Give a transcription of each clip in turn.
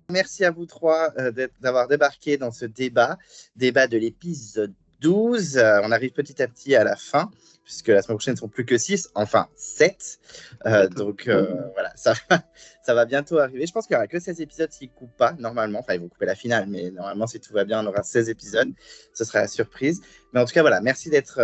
Merci à vous trois d'avoir débarqué dans ce débat de l'épisode 12. On arrive petit à petit à la fin, puisque la semaine prochaine ne sont plus que 6, enfin 7. Donc voilà, ça va bientôt arriver. Je pense qu'il n'y aura que 16 épisodes s'ils ne coupent pas, normalement. Enfin, ils vont couper la finale, mais normalement, si tout va bien, on aura 16 épisodes. Ce sera la surprise. Mais en tout cas, voilà, merci d'être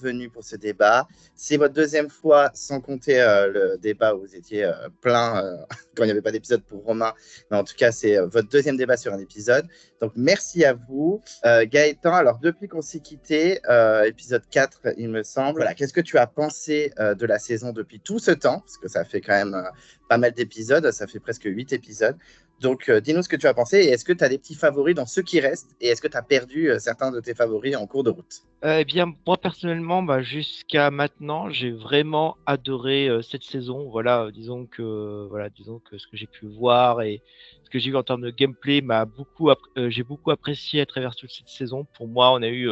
venu pour ce débat. C'est votre deuxième fois, sans compter le débat où vous étiez plein quand il n'y avait pas d'épisode pour Romain. Mais en tout cas, c'est votre deuxième débat sur un épisode. Donc, merci à vous. Gaëtan, alors depuis qu'on s'est quitté, épisode 4, il me semble, voilà, qu'est-ce que tu as pensé de la saison depuis tout ce temps? Parce que ça fait quand même pas mal d'épisodes, ça fait presque 8 épisodes. Donc, dis-nous ce que tu as pensé et est-ce que tu as des petits favoris dans ceux qui restent et est-ce que tu as perdu certains de tes favoris en cours de route? Eh bien, moi personnellement, jusqu'à maintenant, j'ai vraiment adoré cette saison. Voilà, disons que ce que j'ai pu voir et ce que j'ai vu en termes de gameplay j'ai beaucoup apprécié à travers toute cette saison. Pour moi, on a eu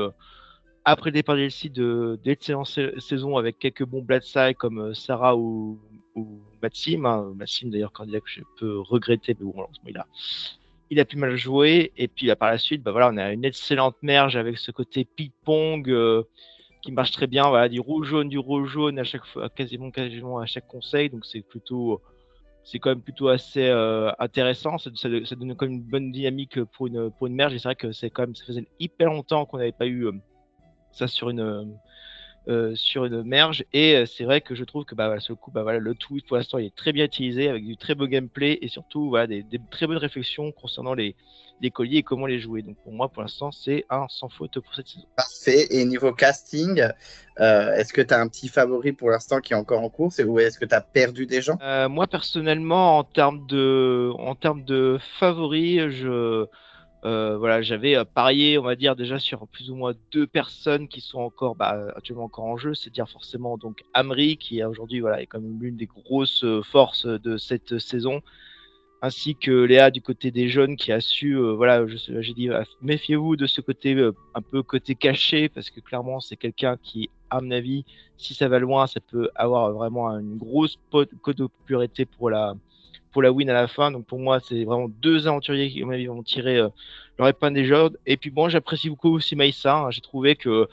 après le départ d'Elsie d'excellentes saisons avec quelques bons Bladside comme Sarah ou Maxime. Maxime d'ailleurs candidat que je peux regretter, mais bon, il a plus mal joué. Et puis là, par la suite, voilà, on a une excellente merge avec ce côté ping-pong qui marche très bien. Voilà, du rouge-jaune à chaque fois, quasiment à chaque conseil. Donc c'est quand même plutôt assez intéressant. Ça donne quand même une bonne dynamique pour une merge. Et c'est vrai que ça faisait hyper longtemps qu'on n'avait pas eu ça sur une merge. Et c'est vrai que je trouve que sur le coup, le tweet pour l'instant il est très bien utilisé avec du très beau gameplay et surtout des très bonnes réflexions concernant les colliers et comment les jouer. Donc pour moi, pour l'instant, c'est un sans faute pour cette saison. Parfait. Et niveau casting, est-ce que tu as un petit favori pour l'instant qui est encore en course ou est-ce que tu as perdu des gens? Moi personnellement, en termes de favoris, j'avais parié, on va dire, déjà sur plus ou moins 2 personnes qui sont encore actuellement encore en jeu, c'est-à-dire forcément donc Amri qui aujourd'hui est quand même l'une des grosses forces de cette saison, ainsi que Léa du côté des jeunes qui a su j'ai dit méfiez-vous de ce côté un peu côté caché, parce que clairement c'est quelqu'un qui, à mon avis, si ça va loin, ça peut avoir vraiment une grosse cote de popularité pour la win à la fin. Donc pour moi, c'est vraiment 2 aventuriers qui, à mon avis, vont tirer leur épingle des jeux. Et puis bon, j'apprécie beaucoup aussi Maïssa. J'ai trouvé que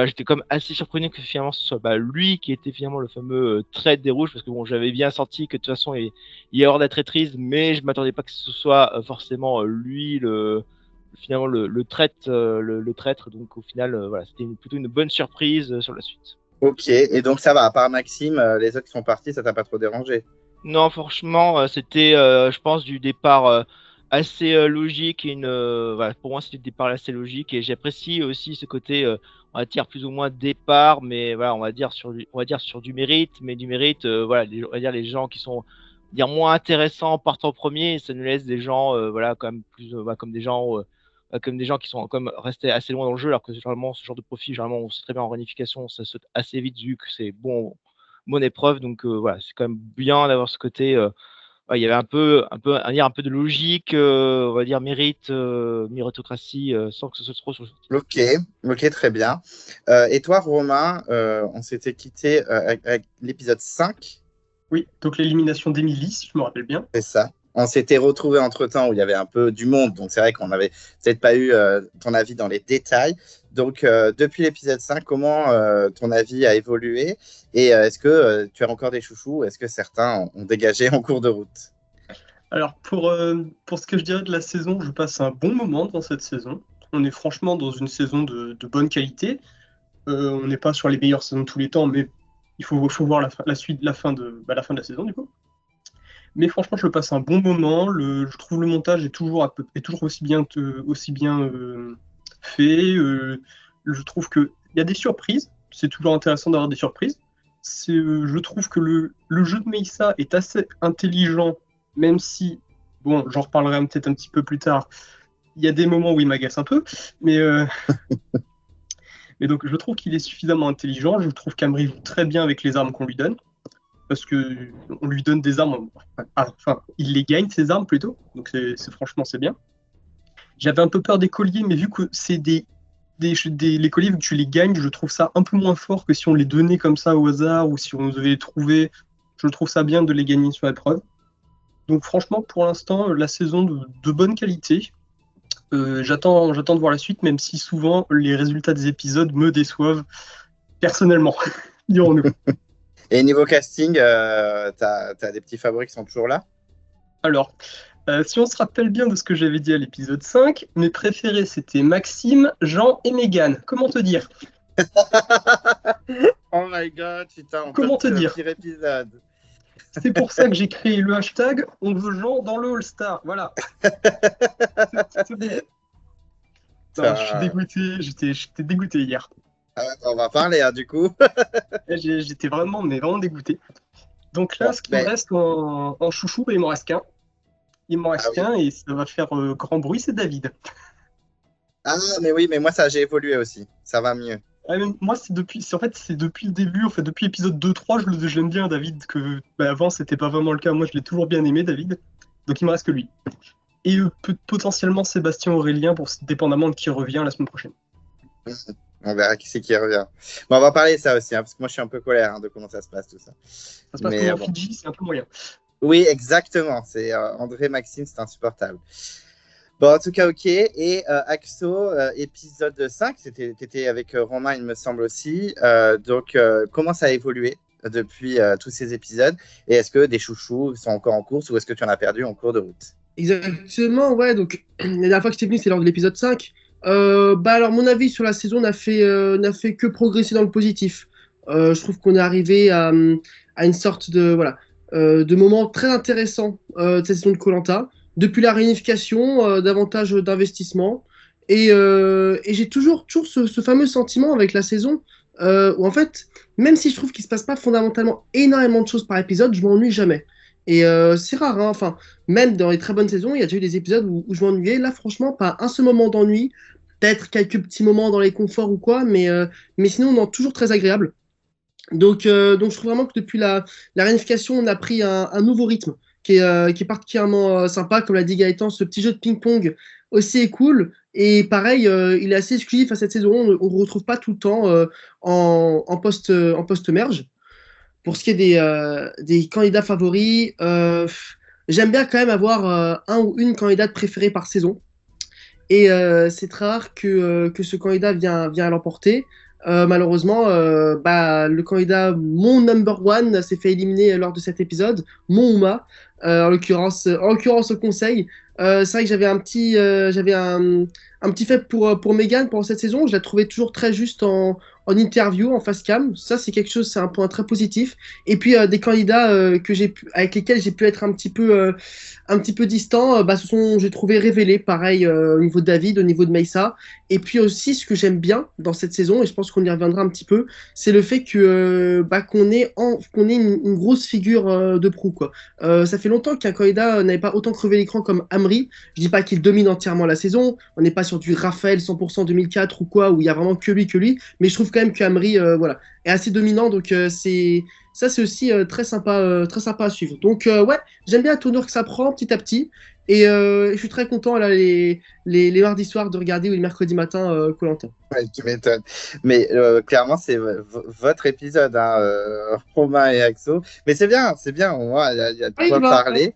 j'étais comme assez surpris que finalement ce soit lui qui était finalement le fameux trade des rouges, parce que bon, j'avais bien senti que de toute façon il y a hors de la traîtrise, mais je m'attendais pas que ce soit forcément lui finalement le traître. Donc au final, c'était plutôt une bonne surprise sur la suite. Ok, et donc ça va, à part Maxime, les autres qui sont partis, ça t'a pas trop dérangé? Non, franchement, c'était, je pense, du départ assez logique. Pour moi, c'était du départ assez logique. Et j'apprécie aussi ce côté, on va dire, plus ou moins départ, mais voilà, on va dire sur du mérite. Mais du mérite, on va dire les gens qui sont dire moins intéressants partent en premier. Et ça nous laisse des gens, quand même plus, comme des gens qui sont comme restés assez loin dans le jeu, alors que généralement, ce genre de profil, généralement, on sait très bien en réunification, ça saute assez vite vu que c'est bonne épreuve. Donc c'est quand même bien d'avoir ce côté. Il y avait un peu de logique, on va dire mérite, méritocratie, sans que ce soit trop sur le sortie. Ok, très bien. Et toi, Romain, on s'était quitté avec l'épisode 5. Oui, donc l'élimination d'Emilie, si je me rappelle bien. C'est ça. On s'était retrouvés entre-temps où il y avait un peu du monde, donc c'est vrai qu'on n'avait peut-être pas eu ton avis dans les détails. Donc, depuis l'épisode 5, comment ton avis a évolué? Et est-ce que tu as encore des chouchous ou est-ce que certains ont dégagé en cours de route? Alors, pour ce que je dirais de la saison, je passe un bon moment dans cette saison. On est franchement dans une saison de bonne qualité. On n'est pas sur les meilleures saisons de tous les temps, mais il faut voir la fin de la saison, du coup. Mais franchement, je passe un bon moment. Je trouve le montage est toujours aussi bien fait. Je trouve qu'il y a des surprises. C'est toujours intéressant d'avoir des surprises. Je trouve que le jeu de Meissa est assez intelligent, même si, bon, j'en reparlerai peut-être un petit peu plus tard. Il y a des moments où il m'agace un peu, mais Mais donc, je trouve qu'il est suffisamment intelligent. Je trouve qu'Amri joue très bien avec les armes qu'on lui donne. Parce que on lui donne des armes. Enfin, il les gagne, ces armes plutôt. Donc, franchement, c'est bien. J'avais un peu peur des colliers, mais vu que c'est les colliers, vu que tu les gagnes, je trouve ça un peu moins fort que si on les donnait comme ça au hasard ou si on devait les trouver. Je trouve ça bien de les gagner sur l'épreuve. Donc, franchement, pour l'instant, la saison de bonne qualité. J'attends de voir la suite, même si souvent les résultats des épisodes me déçoivent personnellement, dirons-nous. Et niveau casting, t'as des petits favoris qui sont toujours là? Alors, si on se rappelle bien de ce que j'avais dit à l'épisode 5, mes préférés c'était Maxime, Jean et Mégane. Comment te dire? Oh my god, putain, Comment te dire? pire épisode. C'est pour ça que j'ai créé le hashtag On veut Jean dans le All-Star. Voilà. C'est bon. Non, je suis dégoûté, j'étais dégoûté hier. On va parler, hein, du coup. J'étais vraiment dégoûté. Donc là, ce qui me reste en chouchou, il m'en reste qu'un. Il m'en reste qu'un et ça va faire grand bruit, c'est David. Ah, mais oui, mais moi, ça, j'ai évolué aussi. Ça va mieux. Moi, c'est depuis le début, en fait, depuis l'épisode 2-3, je l'aime bien, David, que avant, c'était pas vraiment le cas. Moi, je l'ai toujours bien aimé, David. Donc, il me reste que lui. Et potentiellement Sébastien Aurélien, dépendamment de qui revient la semaine prochaine. On verra qui c'est qui revient. Bon, on va parler de ça aussi, hein, parce que moi, je suis un peu colère de comment ça se passe, tout ça. Ça se passe comme en Fidji, c'est un peu moyen. Oui, exactement. C'est André Maxime, c'est insupportable. Bon, en tout cas, ok. Et Axo, épisode 5, t'étais avec Romain, il me semble aussi. Donc, comment ça a évolué depuis tous ces épisodes? Et est-ce que des chouchous sont encore en course ou est-ce que tu en as perdu en cours de route? Exactement, ouais. Donc, la dernière fois que j'étais venu, c'est lors de l'épisode 5. Alors, mon avis sur la saison n'a fait que progresser dans le positif. Je trouve qu'on est arrivé à une sorte de moment très intéressant de cette saison de Koh-Lanta. Depuis la réunification, davantage d'investissement. Et j'ai toujours ce fameux sentiment avec la saison où, en fait, même si je trouve qu'il ne se passe pas fondamentalement énormément de choses par épisode, je m'ennuie jamais. Et c'est rare, hein. Enfin, même dans les très bonnes saisons, il y a déjà eu des épisodes où je m'ennuyais. Là, franchement, pas un seul moment d'ennui. Peut-être quelques petits moments dans les conforts ou quoi, mais sinon, non, toujours très agréable. Donc, je trouve vraiment que depuis la réunification, on a pris un nouveau rythme qui est particulièrement sympa. Comme l'a dit Gaëtan, ce petit jeu de ping-pong aussi est cool. Et pareil, il est assez exclusif à cette saison. On ne le retrouve pas tout le temps en post-merge. Pour ce qui est des candidats favoris, j'aime bien quand même avoir un ou une candidate préférée par saison. Et c'est très rare que ce candidat vient à l'emporter. Malheureusement, le candidat, mon number one, s'est fait éliminer lors de cet épisode, mon Uma, en l'occurrence au conseil. C'est vrai que j'avais un petit fait pour Megan pendant cette saison. Je la trouvais toujours très juste en interview, en face cam. Ça, c'est un point très positif. Et puis, des candidats avec lesquels j'ai pu être un petit peu distant, j'ai trouvé révélés, pareil, au niveau de David, au niveau de Meissa. Et puis aussi, ce que j'aime bien dans cette saison, et je pense qu'on y reviendra un petit peu, c'est le fait qu'on ait une grosse figure de proue, quoi. Ça fait longtemps qu'un candidat n'avait pas autant crevé l'écran comme Amri. Je dis pas qu'il domine entièrement la saison. On n'est pas sur du Raphaël 100% 2004 ou quoi, où il y a vraiment que lui. Mais je trouve quand même qu'Amri est assez dominant. Donc c'est aussi très sympa à suivre. Donc ouais, j'aime bien la tournure que ça prend petit à petit. Et je suis très content là, les mardis soirs de regarder ou les mercredis matins Koh-Lanta. Ouais, tu m'étonnes. Mais clairement, c'est votre épisode, hein, Romain et Axo. Mais c'est bien, au moins, il y a de quoi parler.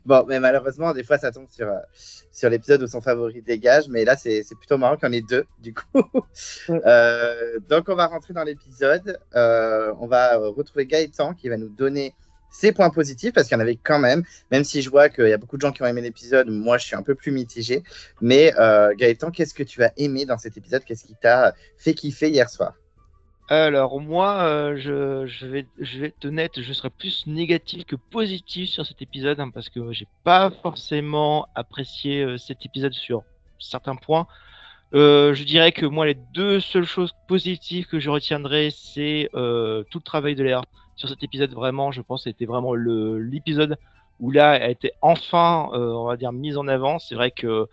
Bon, mais malheureusement, des fois, ça tombe sur l'épisode où son favori dégage. Mais là, c'est plutôt marrant qu'il y en ait deux, du coup. Ouais. Donc, on va rentrer dans l'épisode. On va retrouver Gaëtan qui va nous donner ses points positifs, parce qu'il y en avait quand même si je vois qu'il y a beaucoup de gens qui ont aimé l'épisode, moi je suis un peu plus mitigé. Mais Gaëtan, qu'est-ce que tu as aimé dans cet épisode? Qu'est-ce qui t'a fait kiffer hier soir? Alors moi, je vais être honnête, je serai plus négatif que positif sur cet épisode, hein, parce que j'ai pas forcément apprécié cet épisode sur certains points. Je dirais que moi, les deux seules choses positives que je retiendrai, c'est tout le travail de Léa sur cet épisode. Vraiment, je pense que c'était vraiment l'épisode où là a été enfin, on va dire, mise en avant. C'est vrai que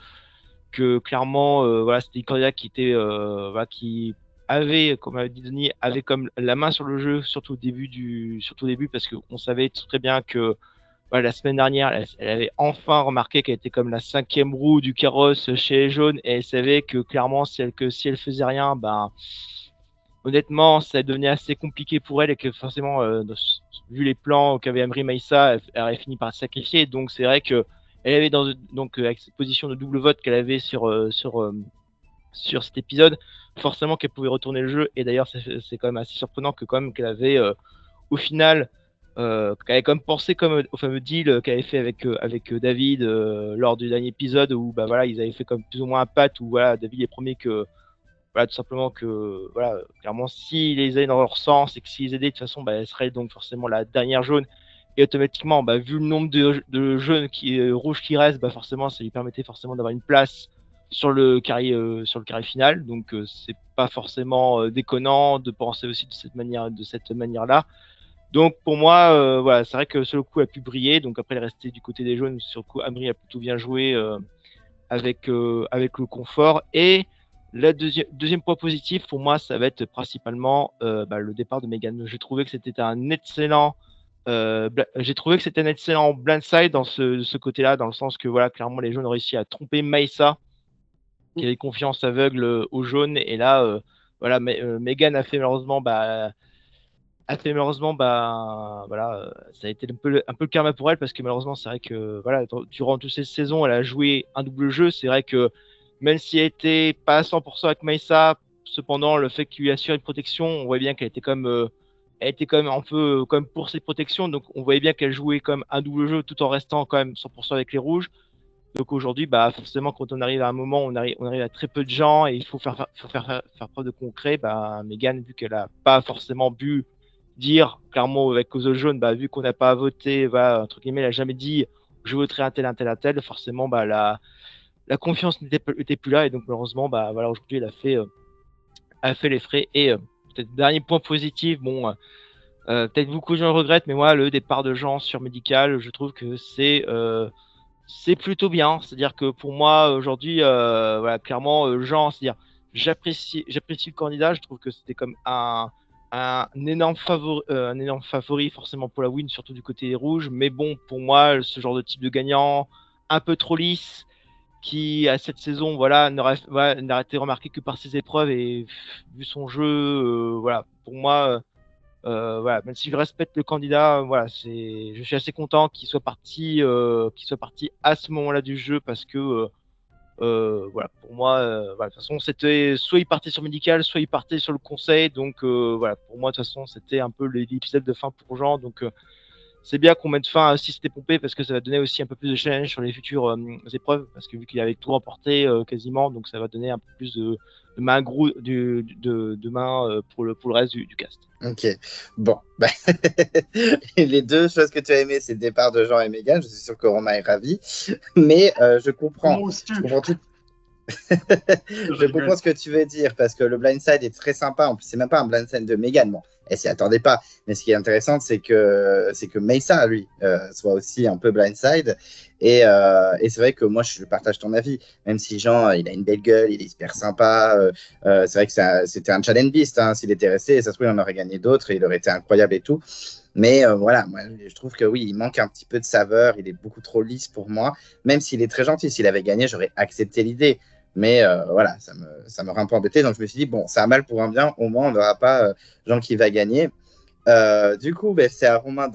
que clairement, voilà, c'était une candidat qui était, voilà, qui avait, comme a dit Denis, avait comme la main sur le jeu, surtout au début, parce qu'on savait très bien que voilà, la semaine dernière, elle avait enfin remarqué qu'elle était comme la 5e roue du carrosse chez les jaunes, et elle savait que clairement, si elle faisait rien, ben honnêtement, ça devenait assez compliqué pour elle, et que forcément, vu les plans qu'avait Amri Maïssa, elle avait fini par se sacrifier. Donc c'est vrai que elle avait donc avec cette position de double vote qu'elle avait sur cet épisode, forcément qu'elle pouvait retourner le jeu. Et d'ailleurs, c'est quand même assez surprenant que quand même qu'elle avait au final qu'elle avait comme pensé comme au fameux deal qu'elle avait fait avec David lors du dernier épisode, où bah voilà, ils avaient fait comme plus ou moins un pacte où voilà, David est promis que voilà, tout simplement que voilà, clairement, s'ils les allaient dans leur sens et que s'ils aidaient, de toute façon, bah, elle serait donc forcément la dernière jaune. Et automatiquement, bah, vu le nombre de jaunes rouges qui restent, bah, forcément, ça lui permettait forcément d'avoir une place sur le carré final. Donc, c'est pas forcément déconnant de penser aussi de cette manière-là. Donc, pour moi, voilà, c'est vrai que sur le coup, elle a pu briller. Donc, après, elle est restée du côté des jaunes. Sur le coup, Amri a plutôt bien joué avec le confort. Et le deuxième point positif pour moi, ça va être principalement le départ de Megan. J'ai trouvé que c'était un excellent blindside dans ce côté-là, dans le sens que voilà, clairement les jaunes ont réussi à tromper Maïssa, qui avait confiance aveugle aux jaunes, et là voilà, Megan a fait malheureusement voilà, ça a été un peu le karma pour elle, parce que malheureusement c'est vrai que voilà, durant toutes ces saisons elle a joué un double jeu. C'est vrai que même si elle était pas à 100% avec Maïssa, cependant le fait qu'il lui assure une protection, on voit bien qu'elle était elle était quand même un peu comme pour ses protections, donc on voyait bien qu'elle jouait comme un double jeu tout en restant quand même 100% avec les rouges. Donc aujourd'hui, bah forcément, quand on arrive à un moment, on arrive à très peu de gens et il faut faire preuve de concret. Bah Megan, vu qu'elle a pas forcément pu dire clairement avec aux autres jaunes, bah vu qu'on n'a pas voté, voilà, entre guillemets, elle a jamais dit je voterai un tel, forcément, bah la confiance n'était plus là, et donc malheureusement, bah voilà, aujourd'hui, elle a fait les frais. Et peut-être dernier point positif, bon, peut-être beaucoup de gens le regrettent, mais moi, le départ de Jean sur Médical, je trouve que c'est plutôt bien. C'est-à-dire que pour moi, aujourd'hui, voilà, clairement, Jean, c'est-à-dire, j'apprécie le candidat. Je trouve que c'était comme un énorme favori forcément pour la win, surtout du côté des rouges. Mais bon, pour moi, ce genre de type de gagnant, un peu trop lisse, qui à cette saison, voilà, n'a été remarqué que par ses épreuves, et vu son jeu, voilà, pour moi, voilà, même si je respecte le candidat, voilà, je suis assez content qu'il soit parti à ce moment-là du jeu, parce que voilà, pour moi, voilà, de toute façon, c'était soit il partait sur Médical, soit il partait sur le conseil. Donc voilà, pour moi, de toute façon, c'était un peu l'épisode de fin pour Jean. Donc c'est bien qu'on mette fin à Systé Pompé, parce que ça va donner aussi un peu plus de challenge sur les futures épreuves, parce que vu qu'il avait tout remporté quasiment, donc ça va donner un peu plus de main de main pour le reste du cast. Ok, bon. Bah, les deux choses que tu as aimées, c'est le départ de Jean et Megan. Je suis sûr que Romain est ravi. Mais je comprends. Je comprends tout. Je comprends ce que tu veux dire, parce que le blindside est très sympa. En plus, c'est même pas un blindside de Megan. Bon, elle s'y attendait pas. Mais ce qui est intéressant, c'est que Maïssa, lui, soit aussi un peu blindside. Et c'est vrai que moi, je partage ton avis. Même si Jean, il a une belle gueule, il est hyper sympa. C'est vrai que c'était un challenge beast. Hein, s'il était resté, ça se trouve, il en aurait gagné d'autres et il aurait été incroyable et tout. Mais voilà, moi, je trouve que oui, il manque un petit peu de saveur. Il est beaucoup trop lisse pour moi. Même s'il est très gentil. S'il avait gagné, j'aurais accepté l'idée. Mais voilà, ça me rend un peu embêté. Donc je me suis dit, bon, c'est un mal pour un bien. Au moins, on n'aura pas Jean qui va gagner. Du coup, c'est à Romain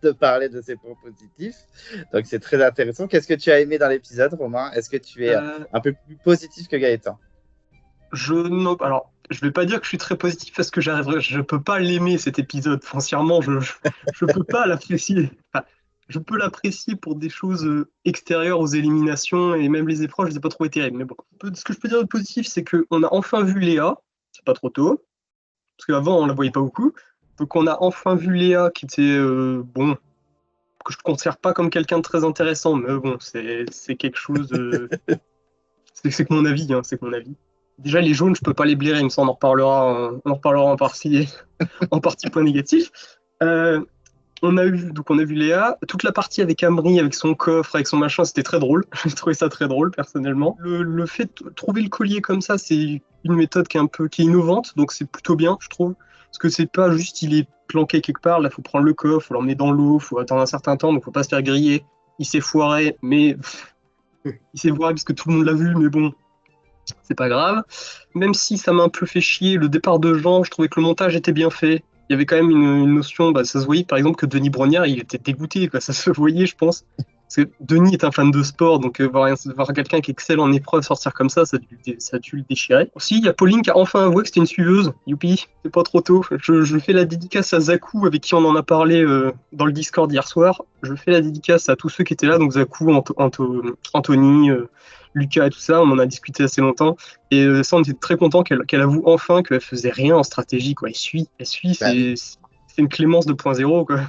de parler de ses points positifs. Donc c'est très intéressant. Qu'est-ce que tu as aimé dans l'épisode, Romain? Est-ce que tu es un peu plus positif que Gaëtan? Non, alors, je vais pas dire que je suis très positif, parce que je peux pas l'aimer, cet épisode. Foncièrement, je peux pas l'apprécier. Enfin, je peux l'apprécier pour des choses extérieures aux éliminations, et même les épreuves, je les ai pas trouvées terribles. Mais bon, ce que je peux dire de positif, c'est qu'on a enfin vu Léa. C'est pas trop tôt, parce qu'avant, on la voyait pas beaucoup. Donc, on a enfin vu Léa, qui était, bon, que je ne considère pas comme quelqu'un de très intéressant, mais bon, c'est quelque chose de... C'est que mon avis, hein, c'est que mon avis. Déjà, les jaunes, je peux pas les blairer, on en reparlera en partie point négatif. on a vu Léa. Toute la partie avec Amri, avec son coffre, avec son machin, c'était très drôle. J'ai trouvé ça très drôle, personnellement. Le fait de trouver le collier comme ça, c'est une méthode qui est innovante, donc c'est plutôt bien, je trouve. Parce que c'est pas juste, il est planqué quelque part, là, faut prendre le coffre, faut l'emmener dans l'eau, faut attendre un certain temps, donc faut pas se faire griller. Il s'est foiré, mais il s'est foiré parce que tout le monde l'a vu, mais bon, c'est pas grave. Même si ça m'a un peu fait chier, le départ de Jean, je trouvais que le montage était bien fait. Il y avait quand même une notion, ça se voyait par exemple que Denis Brognard, il était dégoûté, quoi. Ça se voyait, je pense. Parce que Denis est un fan de sport, donc voir quelqu'un qui excelle en épreuve sortir comme ça a dû le déchirer. Aussi, il y a Pauline qui a enfin avoué que c'était une suiveuse. Youpi, c'est pas trop tôt. Je fais la dédicace à Zakou, avec qui on en a parlé dans le Discord hier soir. Je fais la dédicace à tous ceux qui étaient là, donc Zakou, Anthony, Lucas et tout ça, on en a discuté assez longtemps. Et ça, on était très content qu'elle avoue enfin qu'elle faisait rien en stratégie, quoi. Elle suit, c'est une Clémence 2.0, quoi.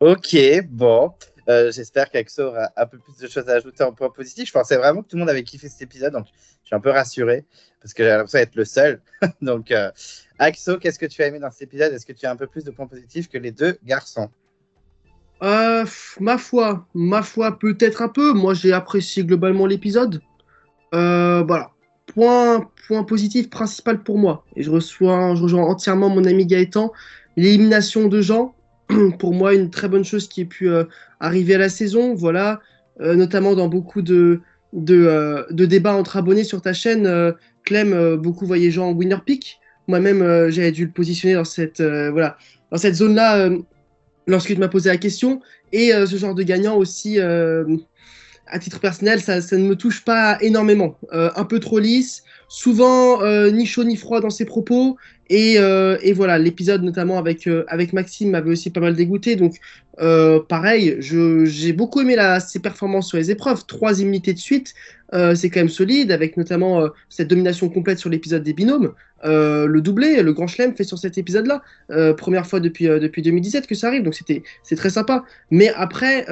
Ok, bon. J'espère qu'Axo aura un peu plus de choses à ajouter en point positif. Je pensais vraiment que tout le monde avait kiffé cet épisode, donc je suis un peu rassuré parce que j'ai l'impression d'être le seul. Donc, Axo, qu'est-ce que tu as aimé dans cet épisode? Est-ce que tu as un peu plus de points positifs que les deux garçons? Ma foi, peut-être un peu. Moi, j'ai apprécié globalement l'épisode. Voilà. Point positif principal pour moi. Et je rejoins entièrement mon ami Gaëtan. L'élimination de Jean, pour moi, une très bonne chose qui ait pu arriver à la saison. Voilà. Notamment dans beaucoup de débats entre abonnés sur ta chaîne. Clem, beaucoup voyaient Jean en winner pick. Moi-même, j'avais dû le positionner dans dans cette zone-là. Lorsque tu m'as posé la question, et ce genre de gagnant aussi, à titre personnel, ça ne me touche pas énormément. Un peu trop lisse, souvent ni chaud ni froid dans ses propos, et voilà, l'épisode notamment avec Maxime m'avait aussi pas mal dégoûté, donc pareil, j'ai beaucoup aimé ses performances sur les épreuves, 3 immunités de suite, c'est quand même solide, avec notamment cette domination complète sur l'épisode des binômes, le doublé, le grand chelem fait sur cet épisode-là, première fois depuis 2017 que ça arrive, donc c'est très sympa. Mais après,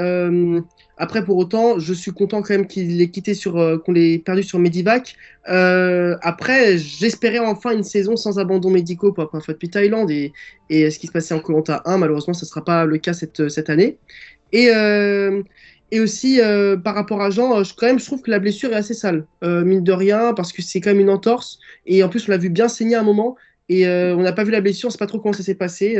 pour autant, je suis content quand même qu'il l'ait quitté qu'on l'ait perdu sur Medivac. Après, j'espérais enfin une saison sans abandon médicaux pour après depuis Thaïlande et ce qui se passait en Koh Lanta 1, malheureusement, ce ne sera pas le cas cette année. Et aussi, par rapport à Jean, je trouve que la blessure est assez sale, mine de rien, parce que c'est quand même une entorse. Et en plus, on l'a vu bien saigner à un moment. Et on n'a pas vu la blessure, on ne sait pas trop comment ça s'est passé.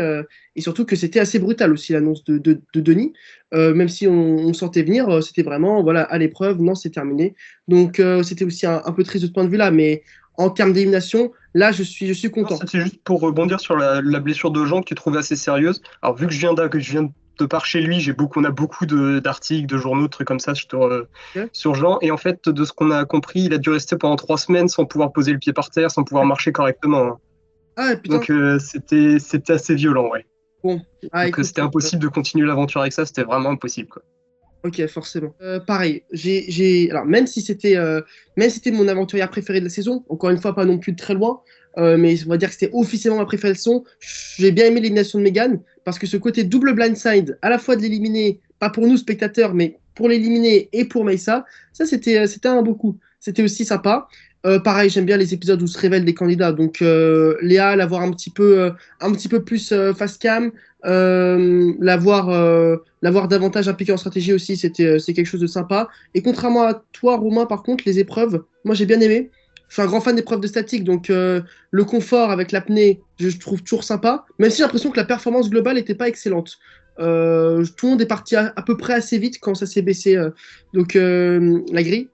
Et surtout que c'était assez brutal aussi, l'annonce de Denis. Même si on sentait venir, c'était vraiment, voilà, à l'épreuve, non, c'est terminé. Donc, c'était aussi un peu triste de ce point de vue-là. Mais en termes d'élimination, là, je suis content. C'est juste pour rebondir sur la blessure de Jean que tu trouvais assez sérieuse. Alors, vu que je viens de par chez lui, on a beaucoup d'articles, de journaux, de trucs comme ça sur Jean. Et en fait, de ce qu'on a compris, il a dû rester pendant 3 semaines sans pouvoir poser le pied par terre, sans pouvoir marcher correctement. Hein. Ah, putain. Donc, c'était assez violent, ouais. Bon. Donc, écoute, c'était impossible de continuer l'aventure avec ça, c'était vraiment impossible, quoi. Ok, forcément. Pareil, alors même si c'était mon aventurière préférée de la saison, encore une fois pas non plus de très loin, mais on va dire que c'était officiellement ma préférée de la saison. J'ai bien aimé l'élimination de Megan parce que ce côté double blindside, à la fois de l'éliminer, pas pour nous spectateurs, mais pour l'éliminer et pour Maïssa, ça c'était un beau coup. C'était aussi sympa. Pareil, j'aime bien les épisodes où se révèlent des candidats. Donc Léa, l'avoir un petit peu plus face cam, l'avoir davantage impliqué en stratégie aussi, c'est quelque chose de sympa. Et contrairement à toi, Romain, par contre, les épreuves, moi j'ai bien aimé. Je suis un grand fan d'épreuves de statique, donc le confort avec l'apnée, je trouve toujours sympa. Même si j'ai l'impression que la performance globale n'était pas excellente. Tout le monde est parti à peu près assez vite quand ça s'est baissé, la grille.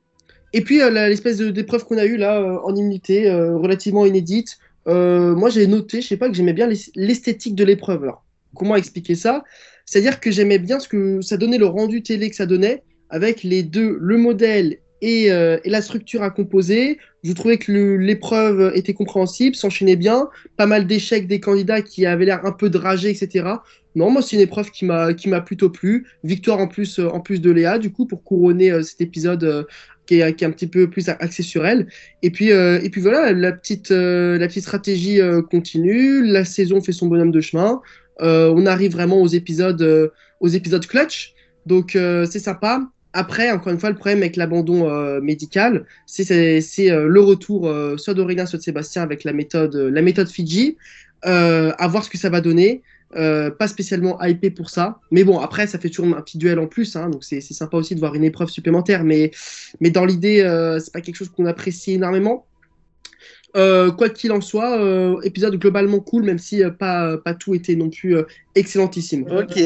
Et puis l'espèce d'épreuve qu'on a eue là en immunité, relativement inédite. Moi j'ai noté, je sais pas, que j'aimais bien l'esthétique de l'épreuve. Alors comment expliquer ça? C'est-à-dire que j'aimais bien ce que ça donnait, le rendu télé que ça donnait, avec les deux, le modèle et la structure à composer. Je trouvais que l'épreuve était compréhensible, s'enchaînait bien, pas mal d'échecs des candidats qui avaient l'air un peu dragés, etc. Non, moi c'est une épreuve qui m'a plutôt plu. Victoire en plus de Léa, du coup, pour couronner cet épisode qui est un petit peu plus axé sur elle. Et puis voilà, la petite stratégie continue, la saison fait son bonhomme de chemin. On arrive vraiment aux épisodes clutch, donc c'est sympa. Après, encore une fois, le problème avec l'abandon médical, c'est le retour soit d'Aurélien, soit de Sébastien avec la méthode Fidji. À voir ce que ça va donner. Pas spécialement hypé pour ça. Mais bon, après, ça fait toujours un petit duel en plus, hein, donc c'est sympa aussi de voir une épreuve supplémentaire. Mais dans l'idée, c'est pas quelque chose qu'on apprécie énormément. Quoi qu'il en soit, épisode globalement cool, même si pas tout était non plus excellentissime. Ok.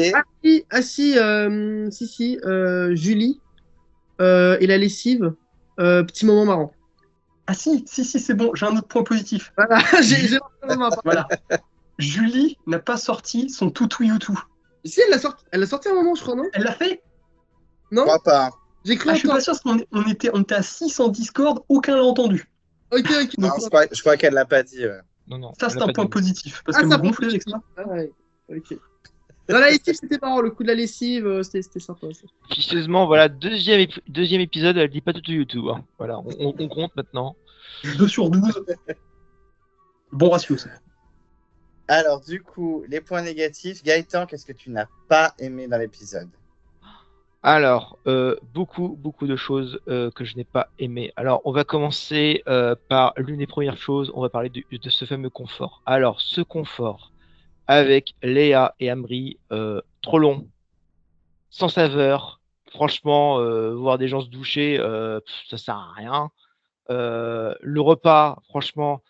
Si, Julie et la lessive, petit moment marrant. Ah si, c'est bon, j'ai un autre point positif. Voilà, j'ai vraiment un Voilà. Julie n'a pas sorti son toutou youtou. Si, elle l'a sorti à un moment, je crois, non? Elle l'a fait? Je Non? crois pas. J'ai cru Ah, je suis entendre. pas sûr, parce qu'on était à 6 en Discord, aucun l'a entendu. Ok. Non, je crois qu'elle l'a pas dit. Ouais. Non, Ça, on c'est l'a un pas point dit. positif, parce Ah, qu'elle ça me gonflait avec ça. Ah ouais, ok. Dans la lessive, c'était marrant, le coup de la lessive, c'était sympa. Ça. Officieusement, voilà, deuxième épisode, elle dit pas tout YouTube. Hein. Voilà, on compte maintenant. 2 sur 12. Bon ratio, ça. Alors, du coup, les points négatifs. Gaëtan, qu'est-ce que tu n'as pas aimé dans l'épisode? Alors, beaucoup de choses que je n'ai pas aimées. Alors, on va commencer par l'une des premières choses. On va parler de ce fameux confort. Alors, ce confort avec Léa et Amri, trop long, sans saveur. Franchement, voir des gens se doucher, ça sert à rien. Le repas, franchement,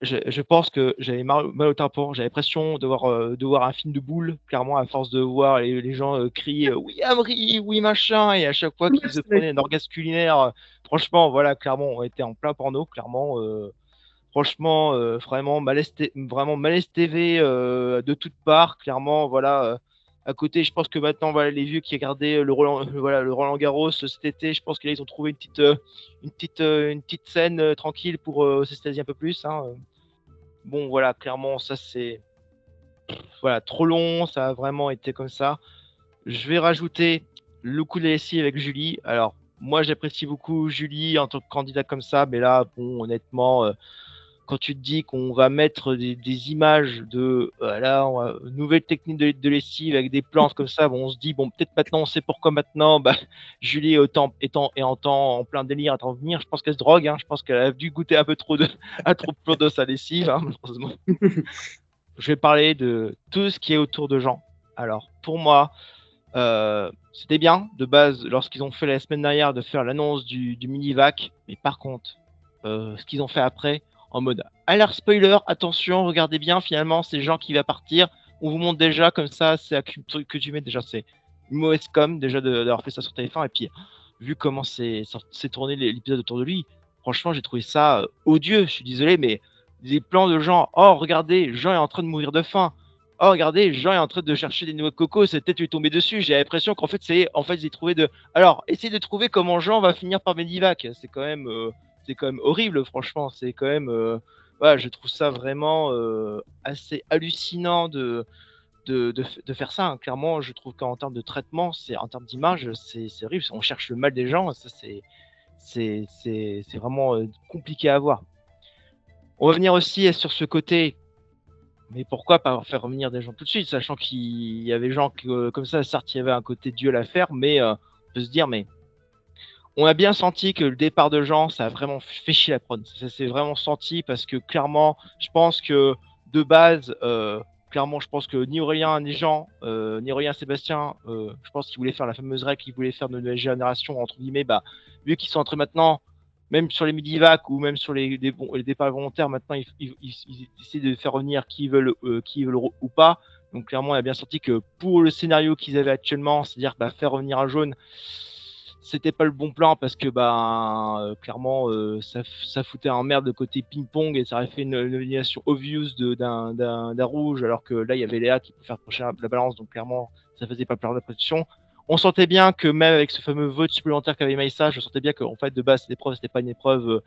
je pense que j'avais mal au tympan. J'avais l'impression de voir un film de boule, clairement, à force de voir les gens crier oui, Amri, oui, machin, et à chaque fois qu'ils se prenaient un orgasme culinaire, franchement, voilà, clairement, on était en plein porno, clairement. Franchement, vraiment malaise TV de toutes parts, clairement, voilà. À côté, je pense que maintenant, voilà, les vieux qui regardaient le Roland Garros cet été, je pense qu'ils ont trouvé une petite scène tranquille pour s'extasier un peu plus. Hein. Bon, voilà, clairement, ça c'est voilà, trop long, ça a vraiment été comme ça. Je vais rajouter le coup de la lessive avec Julie. Alors, moi, j'apprécie beaucoup Julie en tant que candidat comme ça, mais là, bon, honnêtement, quand tu te dis qu'on va mettre des images de nouvelle technique de lessive avec des plantes comme ça, bon, on se dit bon peut-être maintenant on sait pourquoi maintenant Julie est en plein délire à t'en venir, je pense qu'elle se drogue, hein, je pense qu'elle a dû goûter un peu trop de sa lessive, hein, malheureusement. Je vais parler de tout ce qui est autour de Jean. Alors pour moi c'était bien de base lorsqu'ils ont fait la semaine dernière de faire l'annonce du mini-vac, mais par contre ce qu'ils ont fait après en mode alerte spoiler, attention, regardez bien, finalement c'est Jean qui va partir, on vous montre déjà comme ça, c'est un truc que tu mets déjà, c'est une mauvaise com déjà d'avoir fait ça sur téléphone, et puis vu comment c'est tourné l'épisode autour de lui, franchement j'ai trouvé ça odieux, je suis désolé, mais des plans de Jean, oh regardez, Jean est en train de mourir de faim, oh regardez, Jean est en train de chercher des noix de coco, cette tête lui est tombée dessus, j'ai l'impression qu'en fait j'ai trouvé alors essayez de trouver comment Jean va finir par Medivac, c'est quand même horrible, franchement. C'est quand même, voilà, je trouve ça vraiment assez hallucinant de faire ça. Hein. Clairement, je trouve qu'en termes de traitement, en termes d'image, c'est horrible. On cherche le mal des gens, ça c'est vraiment compliqué à voir. On va venir aussi sur ce côté. Mais pourquoi pas faire revenir des gens tout de suite, sachant qu'il y avait des gens comme ça, certes, il y avait un côté duel à faire, mais on peut se dire, mais on a bien senti que le départ de Jean, ça a vraiment fait chier la prod. Ça s'est vraiment senti parce que clairement, je pense que de base, clairement, je pense que ni Aurélien ni Jean, ni Aurélien Sébastien, je pense qu'ils voulaient faire la fameuse règle qu'ils voulaient faire de nouvelle génération, entre guillemets, vu qu'ils sont entrés maintenant, même sur les Midivac ou même sur les départs volontaires, maintenant, ils essaient de faire revenir qui veulent ou pas. Donc clairement, on a bien senti que pour le scénario qu'ils avaient actuellement, c'est-à-dire faire revenir un jaune, c'était pas le bon plan parce que clairement ça foutait en merde de côté ping-pong et ça aurait fait une élimination obvious d'un rouge alors que là il y avait Léa qui pouvait faire pencher la balance, donc clairement ça faisait pas perdre la position. On sentait bien que même avec ce fameux vote supplémentaire qu'avait Maïssa, je sentais bien qu'en fait de base l'épreuve c'était pas une épreuve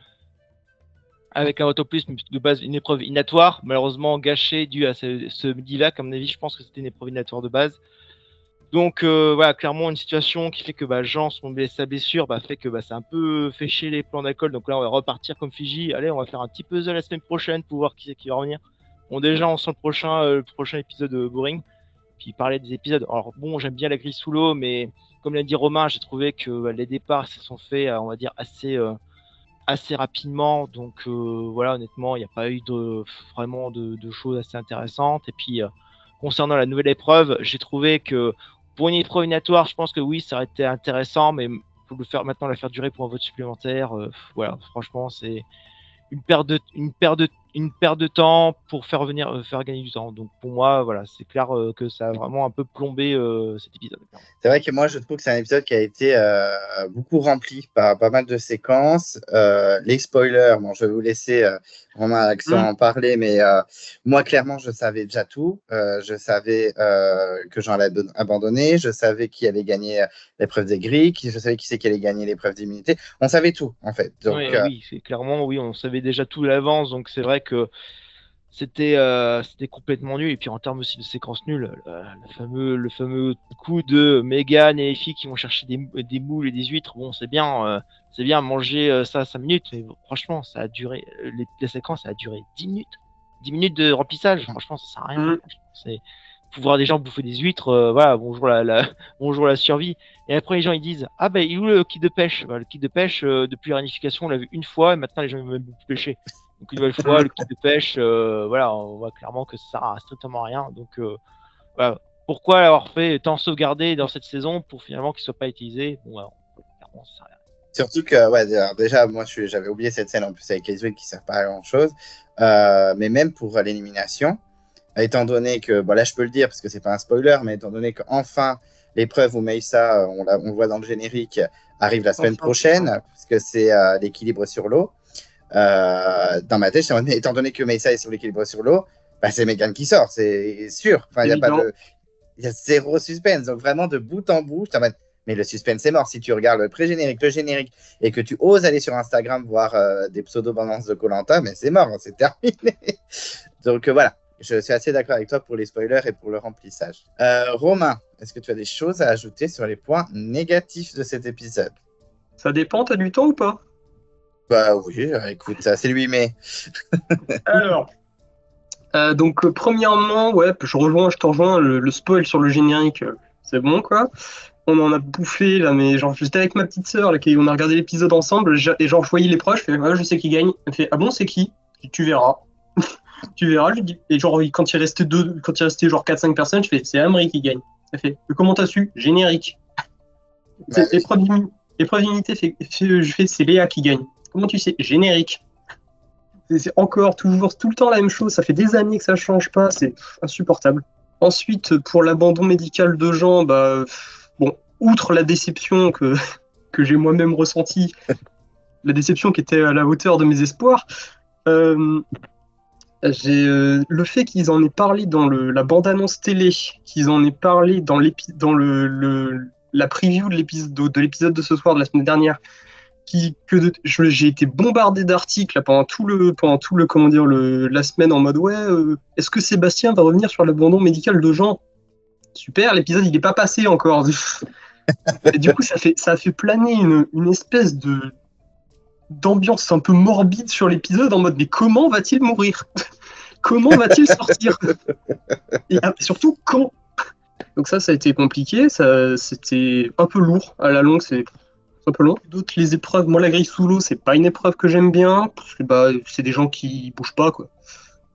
avec un vote au plus, mais de base une épreuve inatoire, malheureusement gâchée due à ce midi-là. Comme mon avis, je pense que c'était une épreuve inatoire de base. Donc voilà, clairement une situation qui fait que Jean, sa blessure, fait que ça a un peu fait chier les plans d'alcool. Donc là, on va repartir comme Fiji. Allez, on va faire un petit puzzle la semaine prochaine pour voir qui c'est qui va revenir. Bon, déjà, on sent le prochain épisode boring. Puis parler des épisodes. Alors bon, j'aime bien la grille sous l'eau, mais comme l'a dit Romain, j'ai trouvé que les départs se sont faits, on va dire, assez rapidement. Donc voilà, honnêtement, il n'y a pas eu vraiment de choses assez intéressantes. Et puis concernant la nouvelle épreuve, j'ai trouvé que pour une épreuve éliminatoire, je pense que oui, ça aurait été intéressant, mais pour le faire maintenant, la faire durer pour un vote supplémentaire, voilà, franchement, c'est une perte de temps pour faire gagner du temps. Donc pour moi, voilà, c'est clair que ça a vraiment un peu plombé cet épisode. C'est vrai que moi, je trouve que c'est un épisode qui a été beaucoup rempli par pas mal de séquences. Les spoilers, bon, je vais vous laisser Romain Alexandre en parler, mais moi, clairement, je savais déjà tout. Je savais que Jean allait abandonner. Je savais qui allait gagner l'épreuve des grilles. Je savais qui c'est qui allait gagner l'épreuve d'immunité. On savait tout, en fait. Donc, oui, c'est clairement, oui, on savait déjà tout à l'avance. Donc c'est vrai que c'était complètement nul. Et puis en termes aussi de séquences nulles, le fameux coup de Megan et les filles qui vont chercher des moules et des huîtres, bon, c'est bien manger ça 5 minutes, mais franchement, ça a duré, la séquence a duré 10 minutes. 10 minutes de remplissage, franchement, ça sert à rien. C'est pouvoir des gens bouffer des huîtres, voilà, bonjour la survie. Et après, les gens ils disent, ah ben, il est où le kit de pêche? Le kit de pêche, depuis la réunification, on l'a vu une fois, et maintenant les gens ils veulent même plus pêcher. Donc une nouvelle fois, le kit de pêche, voilà, on voit clairement que ça sert à strictement rien. Donc voilà. Pourquoi l'avoir fait tant sauvegarder dans cette saison pour finalement qu'il ne soit pas utilisé? Bon, alors, clairement, ça sert à rien. Surtout que, ouais, déjà, moi, j'avais oublié cette scène en plus avec les huîtres qui ne servent pas à grand-chose. Mais même pour l'élimination, étant donné que, bon, là, je peux le dire parce que c'est pas un spoiler, mais étant donné qu'enfin, l'épreuve où Meissa, on le voit dans le générique, arrive la semaine prochaine, parce que c'est l'équilibre sur l'eau. Dans ma tête, étant donné que Meissa est sur l'équilibre sur l'eau, bah, c'est Megan qui sort, c'est sûr. Enfin, il y a zéro suspense. Donc vraiment, de bout en bout, mais le suspense est mort. Si tu regardes le pré-générique, le générique, et que tu oses aller sur Instagram voir des pseudo-bandances de Koh-Lanta, mais c'est mort, c'est terminé. Donc voilà, je suis assez d'accord avec toi pour les spoilers et pour le remplissage. Romain, est-ce que tu as des choses à ajouter sur les points négatifs de cet épisode? Ça dépend, t'as du temps ou pas? Bah oui, écoute, c'est le 8 mai. Alors, donc premièrement, ouais, je te rejoins, le spoil sur le générique, c'est bon quoi. On en a bouffé là, mais genre j'étais avec ma petite sœur, là, on a regardé l'épisode ensemble, et genre je voyais les proches, je fais ouais, je sais qui gagne. Elle fait ah bon c'est qui? Tu verras. Tu verras, je dis. Et genre quand il restait genre 4-5 personnes, je fais c'est Amri qui gagne. Elle fait comment t'as su? Générique. Bah, Épreuve d'unité, je fais c'est Léa qui gagne. Comment tu sais? Générique. C'est encore, toujours, tout le temps la même chose. Ça fait des années que ça change pas. C'est insupportable. Ensuite, pour l'abandon médical de Jean, bah, bon, outre la déception que j'ai moi-même ressentie, la déception qui était à la hauteur de mes espoirs, j'ai le fait qu'ils en aient parlé dans la bande-annonce télé, qu'ils en aient parlé dans la preview de l'épisode de ce soir, de la semaine dernière, j'ai été bombardé d'articles pendant tout le comment dire la semaine en mode ouais est-ce que Sébastien va revenir sur l'abandon médical de Jean? Super, l'épisode il n'est pas passé encore. Et du coup ça a fait planer une espèce d'ambiance un peu morbide sur l'épisode en mode mais comment va-t-il mourir? Comment va-t-il sortir? Et surtout quand? Donc ça a été compliqué, c'était un peu lourd à la longue, c'est un peu long. D'autres, les épreuves, moi la grille sous l'eau, c'est pas une épreuve que j'aime bien, parce que bah, c'est des gens qui bougent pas, quoi.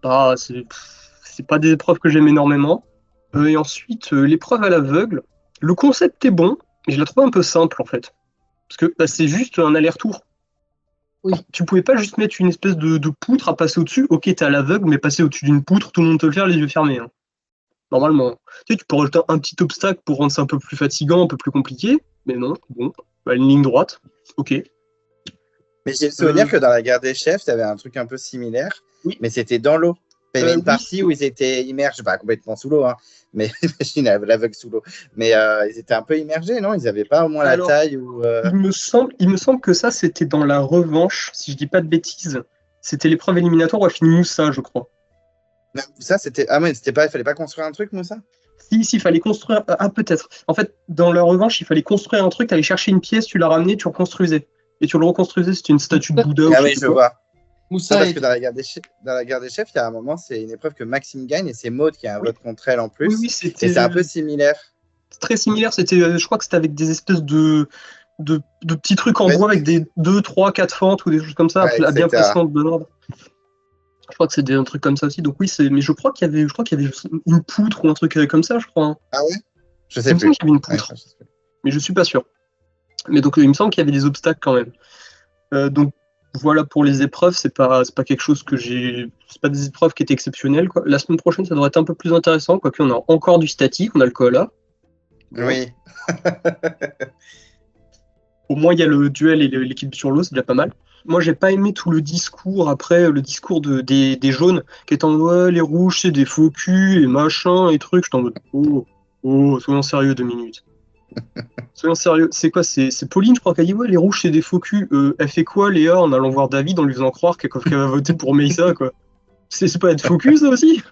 Bah, c'est pas des épreuves que j'aime énormément. Et ensuite, l'épreuve à l'aveugle, le concept est bon, mais je la trouve un peu simple en fait. Parce que bah, c'est juste un aller-retour. Oui. Tu pouvais pas juste mettre une espèce de poutre à passer au-dessus. Ok, t'es à l'aveugle, mais passer au-dessus d'une poutre, tout le monde te le fait les yeux fermés. Hein. Normalement. Tu peux rajouter un petit obstacle pour rendre ça un peu plus fatigant, un peu plus compliqué, mais non, bon. Bah, une ligne droite, ok. Mais j'ai le souvenir que dans la guerre des chefs, tu avais un truc un peu similaire, oui. Mais c'était dans l'eau. Il y avait une partie où ils étaient immergés, pas complètement sous l'eau, hein, mais j'imagine l'aveugle sous l'eau. Mais ils étaient un peu immergés, non? Ils n'avaient pas au moins la taille où. Il me semble que ça, c'était dans la revanche, si je dis pas de bêtises. C'était l'épreuve éliminatoire où a fini Moussa, je crois. Non, Moussa, c'était. Ah, mais c'était pas. Il fallait pas construire un truc, Moussa? Si, il fallait construire. Ah, peut-être. En fait, dans la revanche, il fallait construire un truc. Tu allais chercher une pièce, tu la ramenais, tu reconstruisais. Et tu le reconstruisais, c'était une statue de Bouddha. Ah, oui, je vois. Moussa, parce que dans la guerre des chefs, il y a un moment, c'est une épreuve que Maxime gagne et c'est Maud qui a un vote contre elle en plus. Oui, c'était. Et c'est un peu similaire. C'est très similaire. Je crois que c'était avec des espèces de petits trucs en bois avec des 2, 3, 4 fentes ou des choses comme ça, à bien placement de l'ordre. Je crois que c'est un truc comme ça aussi. Donc oui, mais je crois qu'il y avait une poutre ou un truc comme ça, je crois. Hein. Ah ouais? Je sais Il me semble plus. qu'il y avait une poutre, mais je suis pas sûr. Mais donc il me semble qu'il y avait des obstacles quand même. Donc voilà pour les épreuves, c'est pas quelque chose que c'est pas des épreuves qui étaient exceptionnelles quoi. La semaine prochaine, ça devrait être un peu plus intéressant, quoique on a encore du statique, on a le koala. Oui. Au moins il y a le duel et l'équipe sur l'eau, c'est déjà pas mal. Moi j'ai pas aimé tout le discours après, le discours des jaunes qui étaient en mode ouais, les rouges c'est des faux culs et machin et trucs. J'étais en mode oh soyons sérieux 2 minutes. Soyons sérieux, c'est quoi? C'est Pauline, je crois, qui a dit ouais, les rouges c'est des faux culs. Elle fait quoi, Léa, en allant voir David en lui faisant croire qu'elle va voter pour Meissa, quoi? C'est pas être faux cul, ça aussi?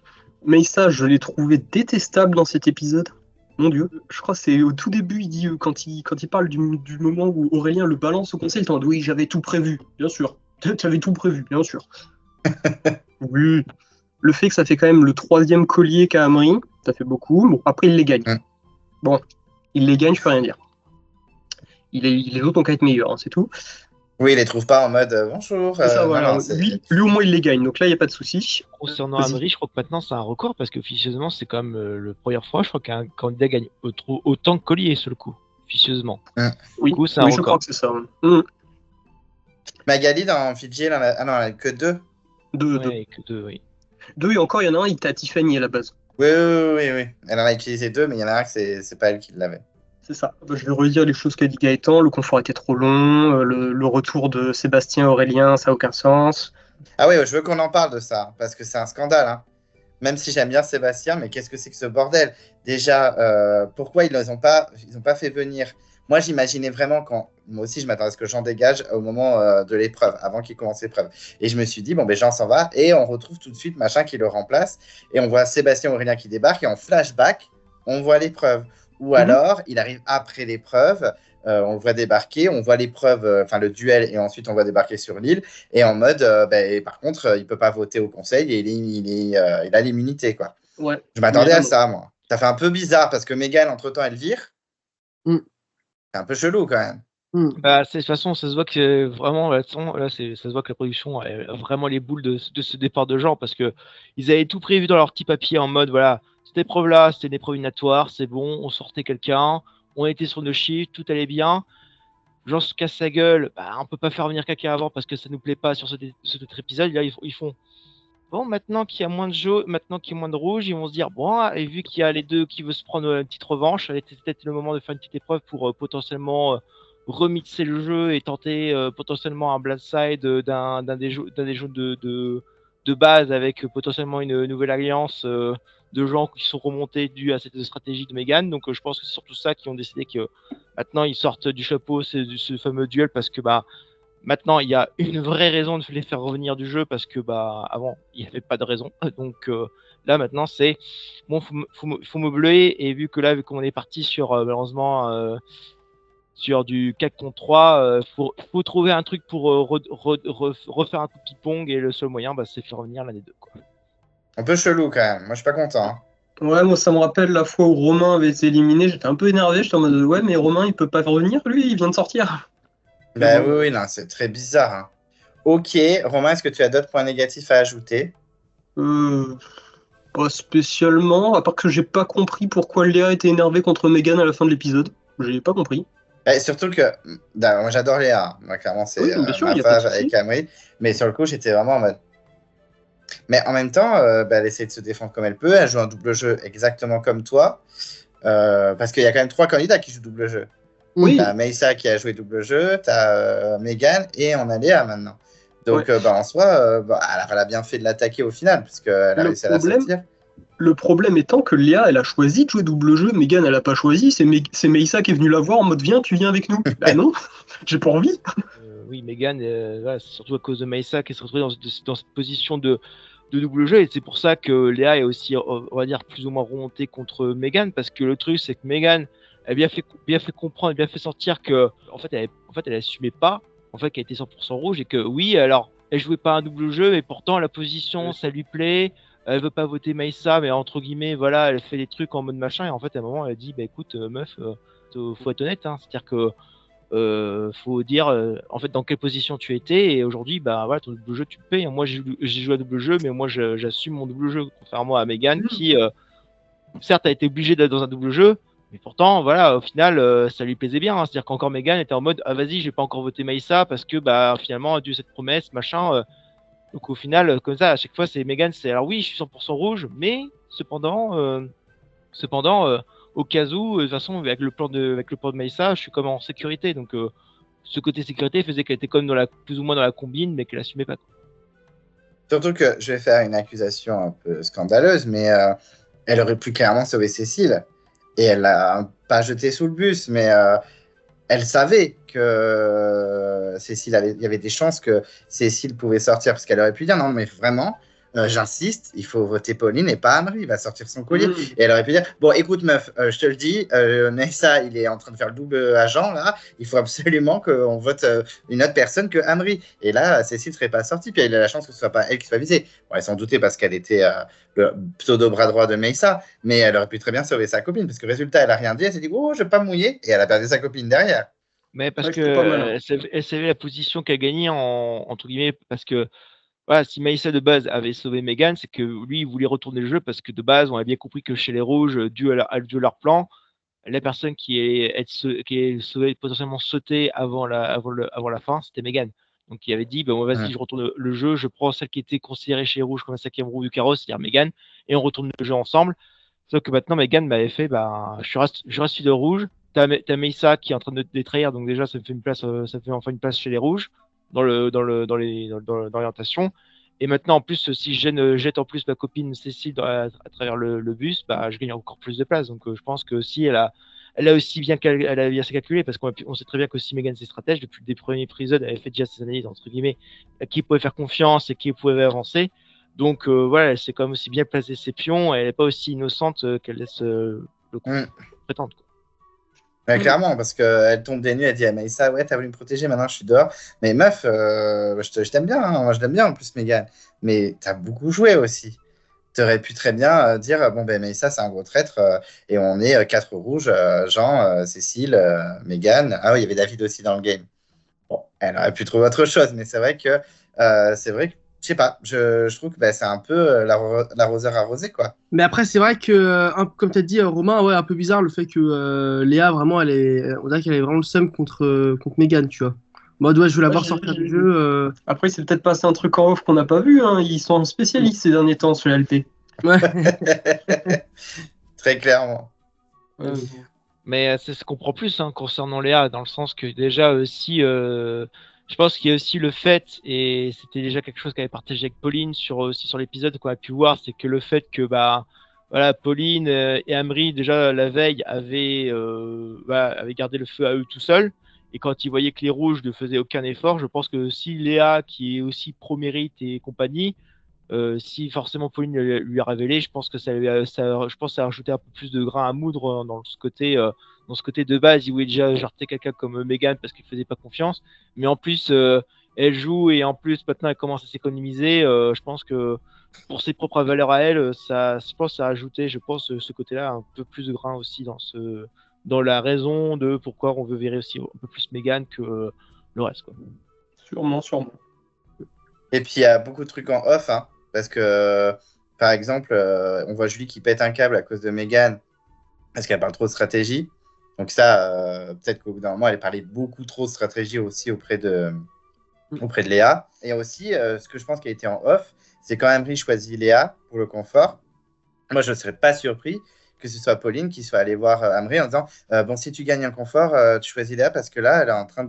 Meissa, je l'ai trouvé détestable dans cet épisode. Mon Dieu, je crois que c'est au tout début, il dit quand il parle du moment où Aurélien le balance au conseil, il dit oui, j'avais tout prévu, bien sûr. T'avais tout prévu, bien sûr. Oui. Le fait que ça fait quand même le 3e collier qu'a Amri, ça fait beaucoup. Bon, après il les gagne. Bon, il les gagne, je peux rien dire. Les autres ont qu'à être meilleurs, hein, c'est tout. Oui, il les trouve pas en mode bonjour. Ça, voilà. Lui, au moins, il les gagne, donc là, il n'y a pas de souci. Concernant Amri, je crois que maintenant c'est un record parce qu'officieusement, c'est quand même la première fois, je crois qu'un candidat gagne autant que collier sur le coup, officieusement. Oui, du coup, c'est un record. Je crois que c'est ça. Magali dans Fidji, elle en a que 2. Deux. Que 2, oui. 2 et encore, il y en a un, il était à Tiffany à la base. Oui. Elle en a utilisé 2, mais il y en a un que c'est pas elle qui l'avait. C'est ça. Je vais redire les choses qu'a dit Gaëtan. Le confort était trop long. Le retour de Sébastien Aurélien, ça n'a aucun sens. Ah oui, je veux qu'on en parle de ça, parce que c'est un scandale. Hein. Même si j'aime bien Sébastien, mais qu'est-ce que c'est que ce bordel? Déjà, pourquoi ils n'ont pas fait venir? Moi, j'imaginais vraiment moi aussi, je m'attendais à ce que Jean dégage au moment de l'épreuve, avant qu'il commence l'épreuve. Et je me suis dit, bon, ben Jean s'en va, et on retrouve tout de suite machin qui le remplace. Et on voit Sébastien Aurélien qui débarque, et en flashback, on voit l'épreuve. Ou alors, il arrive après l'épreuve, on le voit débarquer, on voit l'épreuve, le duel, et ensuite on voit débarquer sur l'île, et en mode, par contre, il ne peut pas voter au conseil, et il a l'immunité, quoi. Ouais. Je m'attendais à ça, moi. Ça fait un peu bizarre, parce que Mégane, entre-temps, elle vire. C'est un peu chelou, quand même. De toute façon, ça se voit que vraiment, là, ça se voit que la production a vraiment les boules de ce départ de Jean, parce que ils avaient tout prévu dans leur petit papier en mode, voilà, cette épreuve-là, c'était une épreuve inatoire, c'est bon, on sortait quelqu'un, on était sur nos chiffres, tout allait bien. Jean se casse sa gueule, on peut pas faire venir quelqu'un avant parce que ça nous plaît pas sur cet épisode. Là, ils font, bon, maintenant qu'il y a moins de jaune, maintenant qu'il y a moins de rouge, ils vont se dire, bon, et vu qu'il y a les deux qui veulent se prendre une petite revanche, c'était peut-être le moment de faire une petite épreuve pour potentiellement remixer le jeu et tenter potentiellement un blindside d'un des jeux de base avec potentiellement une nouvelle alliance de gens qui sont remontés dû à cette stratégie de Mégane. Donc je pense que c'est surtout ça qui ont décidé que maintenant ils sortent du chapeau ce fameux duel, parce que maintenant il y a une vraie raison de les faire revenir du jeu, parce que avant il n'y avait pas de raison. Donc là maintenant c'est bon, faut meubler, et vu qu'on est parti sur malheureusement sur du 4 contre 3, faut trouver un truc pour refaire un coup de ping-pong, et le seul moyen, c'est faire revenir l'un des deux, quoi. Un peu chelou, quand même. Moi, je suis pas content. Hein. Ouais, moi, ça me rappelle la fois où Romain avait été éliminé. J'étais un peu énervé. J'étais en mode, ouais, mais Romain, il peut pas revenir, lui, il vient de sortir. Oui, non, c'est très bizarre. Hein. Ok, Romain, est-ce que tu as d'autres points négatifs à ajouter? Pas spécialement, à part que j'ai pas compris pourquoi Léa était énervée contre Mégane à la fin de l'épisode. J'ai pas compris. Surtout que moi j'adore Léa, moi clairement c'est ma fave avec Amri, mais sur le coup j'étais vraiment en mode. Mais en même temps, elle essaie de se défendre comme elle peut, elle joue un double jeu exactement comme toi, parce qu'il y a quand même 3 candidats qui jouent double jeu. Oui. T'as Meissa qui a joué double jeu, t'as Mégane et on a Léa maintenant. Donc en soi, elle a bien fait de l'attaquer au final, puisqu'elle a réussi à la sortir. Le problème étant que Léa, elle a choisi de jouer double jeu, Mégane, elle a pas choisi, c'est Meissa qui est venue la voir en mode viens, tu viens avec nous. Bah non, j'ai pas envie. Oui, Mégane, c'est surtout à cause de Meissa qui s'est retrouvée dans cette position de double jeu, et c'est pour ça que Léa est aussi, on va dire, plus ou moins remontée contre Mégane, parce que le truc, c'est que Mégane a bien fait comprendre, bien fait sortir que, en fait, elle assumait pas, en fait, qu'elle était 100% rouge, et que oui, alors, elle jouait pas un double jeu, mais pourtant, la position, ça lui plaît. Elle veut pas voter Meissa, mais entre guillemets, voilà, elle fait des trucs en mode machin, et en fait, à un moment, elle dit, écoute, meuf, faut être honnête, hein, c'est-à-dire que faut dire en fait dans quelle position tu étais, et aujourd'hui bah voilà, ton double jeu tu le payes. Moi j'ai joué à double jeu, mais moi j'assume mon double jeu, contrairement à Megan qui certes a été obligée d'être dans un double jeu, mais pourtant voilà, au final ça lui plaisait bien, hein. C'est-à-dire qu'encore Megan était en mode ah vas-y, j'ai pas encore voté Maïssa parce que bah finalement dû cette promesse machin, donc au final comme ça à chaque fois c'est Megan, c'est alors oui je suis 100% rouge, mais cependant au cas où, de toute façon, avec le plan de Maïssa, je suis comme en sécurité. Donc, ce côté sécurité faisait qu'elle était comme plus ou moins dans la combine, mais qu'elle assumait pas. Surtout que je vais faire une accusation un peu scandaleuse, mais elle aurait pu clairement sauver Cécile. Et elle l'a pas jeté sous le bus, mais elle savait que il y avait des chances que Cécile pouvait sortir, parce qu'elle aurait pu dire non, mais vraiment. J'insiste, il faut voter Pauline et pas Amri, il va sortir son collier. Et elle aurait pu dire bon, écoute, meuf, je te le dis, Nessa, il est en train de faire le double agent là, il faut absolument qu'on vote une autre personne que Amri. Et là, Cécile ne serait pas sortie, puis elle a la chance que ce soit pas elle qui soit visée. Bon, elle s'en doutait parce qu'elle était le pseudo-bras droit de Meyssa, mais elle aurait pu très bien sauver sa copine, parce que résultat, elle a rien dit, elle s'est dit oh, je vais pas me mouiller, et elle a perdu sa copine derrière. Mais parce Ouais, que c'était pas mal, hein. elle savait la position qu'elle gagnait entre guillemets, parce que voilà, si Maïssa de base avait sauvé Megan, c'est que lui il voulait retourner le jeu, parce que de base on a bien compris que chez les rouges, dû à leur plan, la personne qui est sauvée, potentiellement sautée avant la fin, c'était Megan. Donc il avait dit bah, moi, vas-y, je retourne le jeu, je prends celle qui était considérée chez les rouges comme la 5e roue du carrosse, c'est-à-dire Megan, et on retourne le jeu ensemble. Sauf que maintenant Megan m'avait fait bah je reste de rouge. T'as Meïssa qui est en train de te détrahir, donc déjà ça me fait ça fait enfin une place chez les rouges dans l'orientation. Et maintenant en plus si je jette en plus ma copine Cécile à travers le bus, bah je gagne encore plus de place. Donc je pense que si elle a aussi bien calculé, parce qu'on sait très bien que si Megan c'est stratège, depuis les premiers épisodes elle avait fait déjà ses analyses entre guillemets, à qui pouvait faire confiance et qui pouvait avancer. Donc voilà, elle sait quand même aussi bien placer ses pions, et elle n'est pas aussi innocente qu'elle laisse le prétendre. Ouais, clairement, parce qu'elle tombe des nues, elle dit à Maïssa, ouais, t'as voulu me protéger, maintenant je suis dehors. Mais meuf, je t'aime bien, hein. Moi je l'aime bien en plus, Megan. Mais t'as beaucoup joué aussi. T'aurais pu très bien dire, bon, ben Maïssa, c'est un gros traître, et on est 4 rouges, Jean, Cécile, Megan. Ah oui, il y avait David aussi dans le game. Bon, elle aurait pu trouver autre chose, mais c'est vrai que, je sais pas, je trouve que bah, c'est un peu l'arroseur arrosé, quoi. Mais après, c'est vrai que, comme tu as dit, Romain, ouais, un peu bizarre le fait que Léa, vraiment, on dirait qu'elle est vraiment le seum contre Megan, tu vois. Moi, ouais, je veux la voir sortir du jeu. Après, c'est peut-être passé un truc en off qu'on n'a pas vu, hein. Ils sont spécialistes ces derniers temps sur l'LP. Ouais. Très clairement. Ouais. Mais c'est ce qu'on comprend plus concernant Léa, dans le sens que déjà aussi, je pense qu'il y a aussi le fait, et c'était déjà quelque chose qu'avait partagé avec Pauline aussi sur l'épisode qu'on a pu voir, c'est que le fait que bah voilà, Pauline et Amri déjà la veille avaient gardé le feu à eux tout seuls, et quand ils voyaient que les rouges ne faisaient aucun effort, je pense que si Léa, qui est aussi pro-mérite et compagnie, si forcément Pauline lui a révélé, je pense que ça a rajouté un peu plus de grain à moudre dans ce côté de base. Il voulait déjà jarter quelqu'un comme Megan parce qu'il faisait pas confiance, mais en plus elle joue, et en plus maintenant elle commence à s'économiser. Je pense que pour ses propres valeurs à elle, je pense ça a ajouté, ce côté-là, un peu plus de grain aussi dans la raison de pourquoi on veut virer aussi un peu plus Megan que le reste, quoi. Sûrement. Et puis il y a beaucoup de trucs en off, hein, parce que par exemple, on voit Julie qui pète un câble à cause de Megan parce qu'elle parle trop de stratégie. Donc ça, peut-être qu'au bout d'un moment, elle parlait beaucoup trop de stratégie aussi auprès de Léa. Et aussi, ce que je pense qui a été en off, c'est quand Amri choisit Léa pour le confort. Moi, je ne serais pas surpris que ce soit Pauline qui soit allée voir Amri en disant bon, si tu gagnes un confort, tu choisis Léa parce que là, elle est en train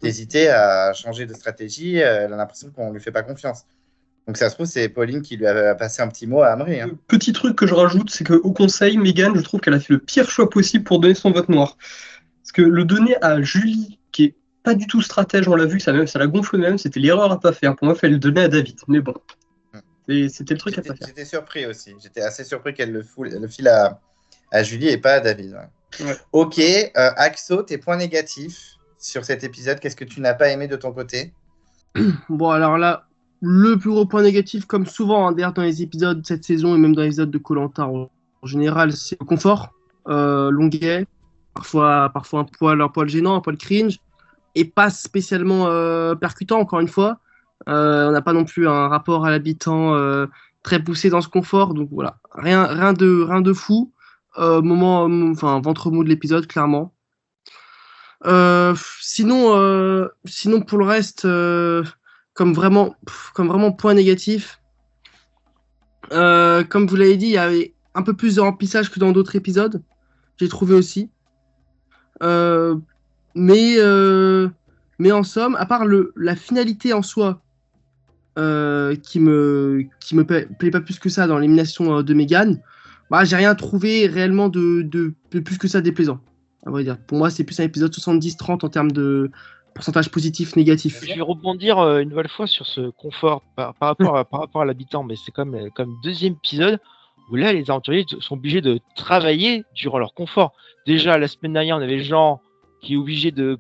d'hésiter à changer de stratégie. Elle a l'impression qu'on ne lui fait pas confiance. Donc, ça se trouve, c'est Pauline qui lui a passé un petit mot à Amri. Hein. Petit truc que je rajoute, c'est qu'au conseil, Megan, je trouve qu'elle a fait le pire choix possible pour donner son vote noir. Parce que le donner à Julie, qui est pas du tout stratège, on l'a vu, ça la gonfle même, c'était l'erreur à pas faire. Pour moi, il fallait le donner à David. Mais bon, c'était le truc à pas faire. J'étais surpris aussi. J'étais assez surpris qu'elle le file à Julie et pas à David. Ouais. Ok, Axo, tes points négatifs sur cet épisode, qu'est-ce que tu n'as pas aimé de ton côté? Bon, alors là, le plus gros point négatif, comme souvent, d'ailleurs dans les épisodes de cette saison et même dans les épisodes de Koh-Lanta en général, c'est le confort, Longuet. parfois un poil gênant, un poil cringe, et pas spécialement percutant, encore une fois. On n'a pas non plus un rapport à l'habitant très poussé dans ce confort, donc voilà, rien de fou. Enfin, ventre mou de l'épisode, clairement. Sinon pour le reste, comme vraiment point négatif, comme vous l'avez dit, il y avait un peu plus de remplissage que dans d'autres épisodes, j'ai trouvé aussi. Euh, mais en somme, à part la finalité en soi, qui me plaît pas plus que ça dans l'élimination de Megan, bah, j'ai rien trouvé réellement de plus que ça déplaisant, à vrai dire. Pour moi, c'est plus un épisode 70-30 en termes de pourcentage positif, négatif. Je vais rebondir une nouvelle fois sur ce confort par rapport à l'habitant, mais c'est comme deuxième épisode où là, les aventuriers sont obligés de travailler durant leur confort. Déjà, la semaine dernière, on avait Jean qui est obligé de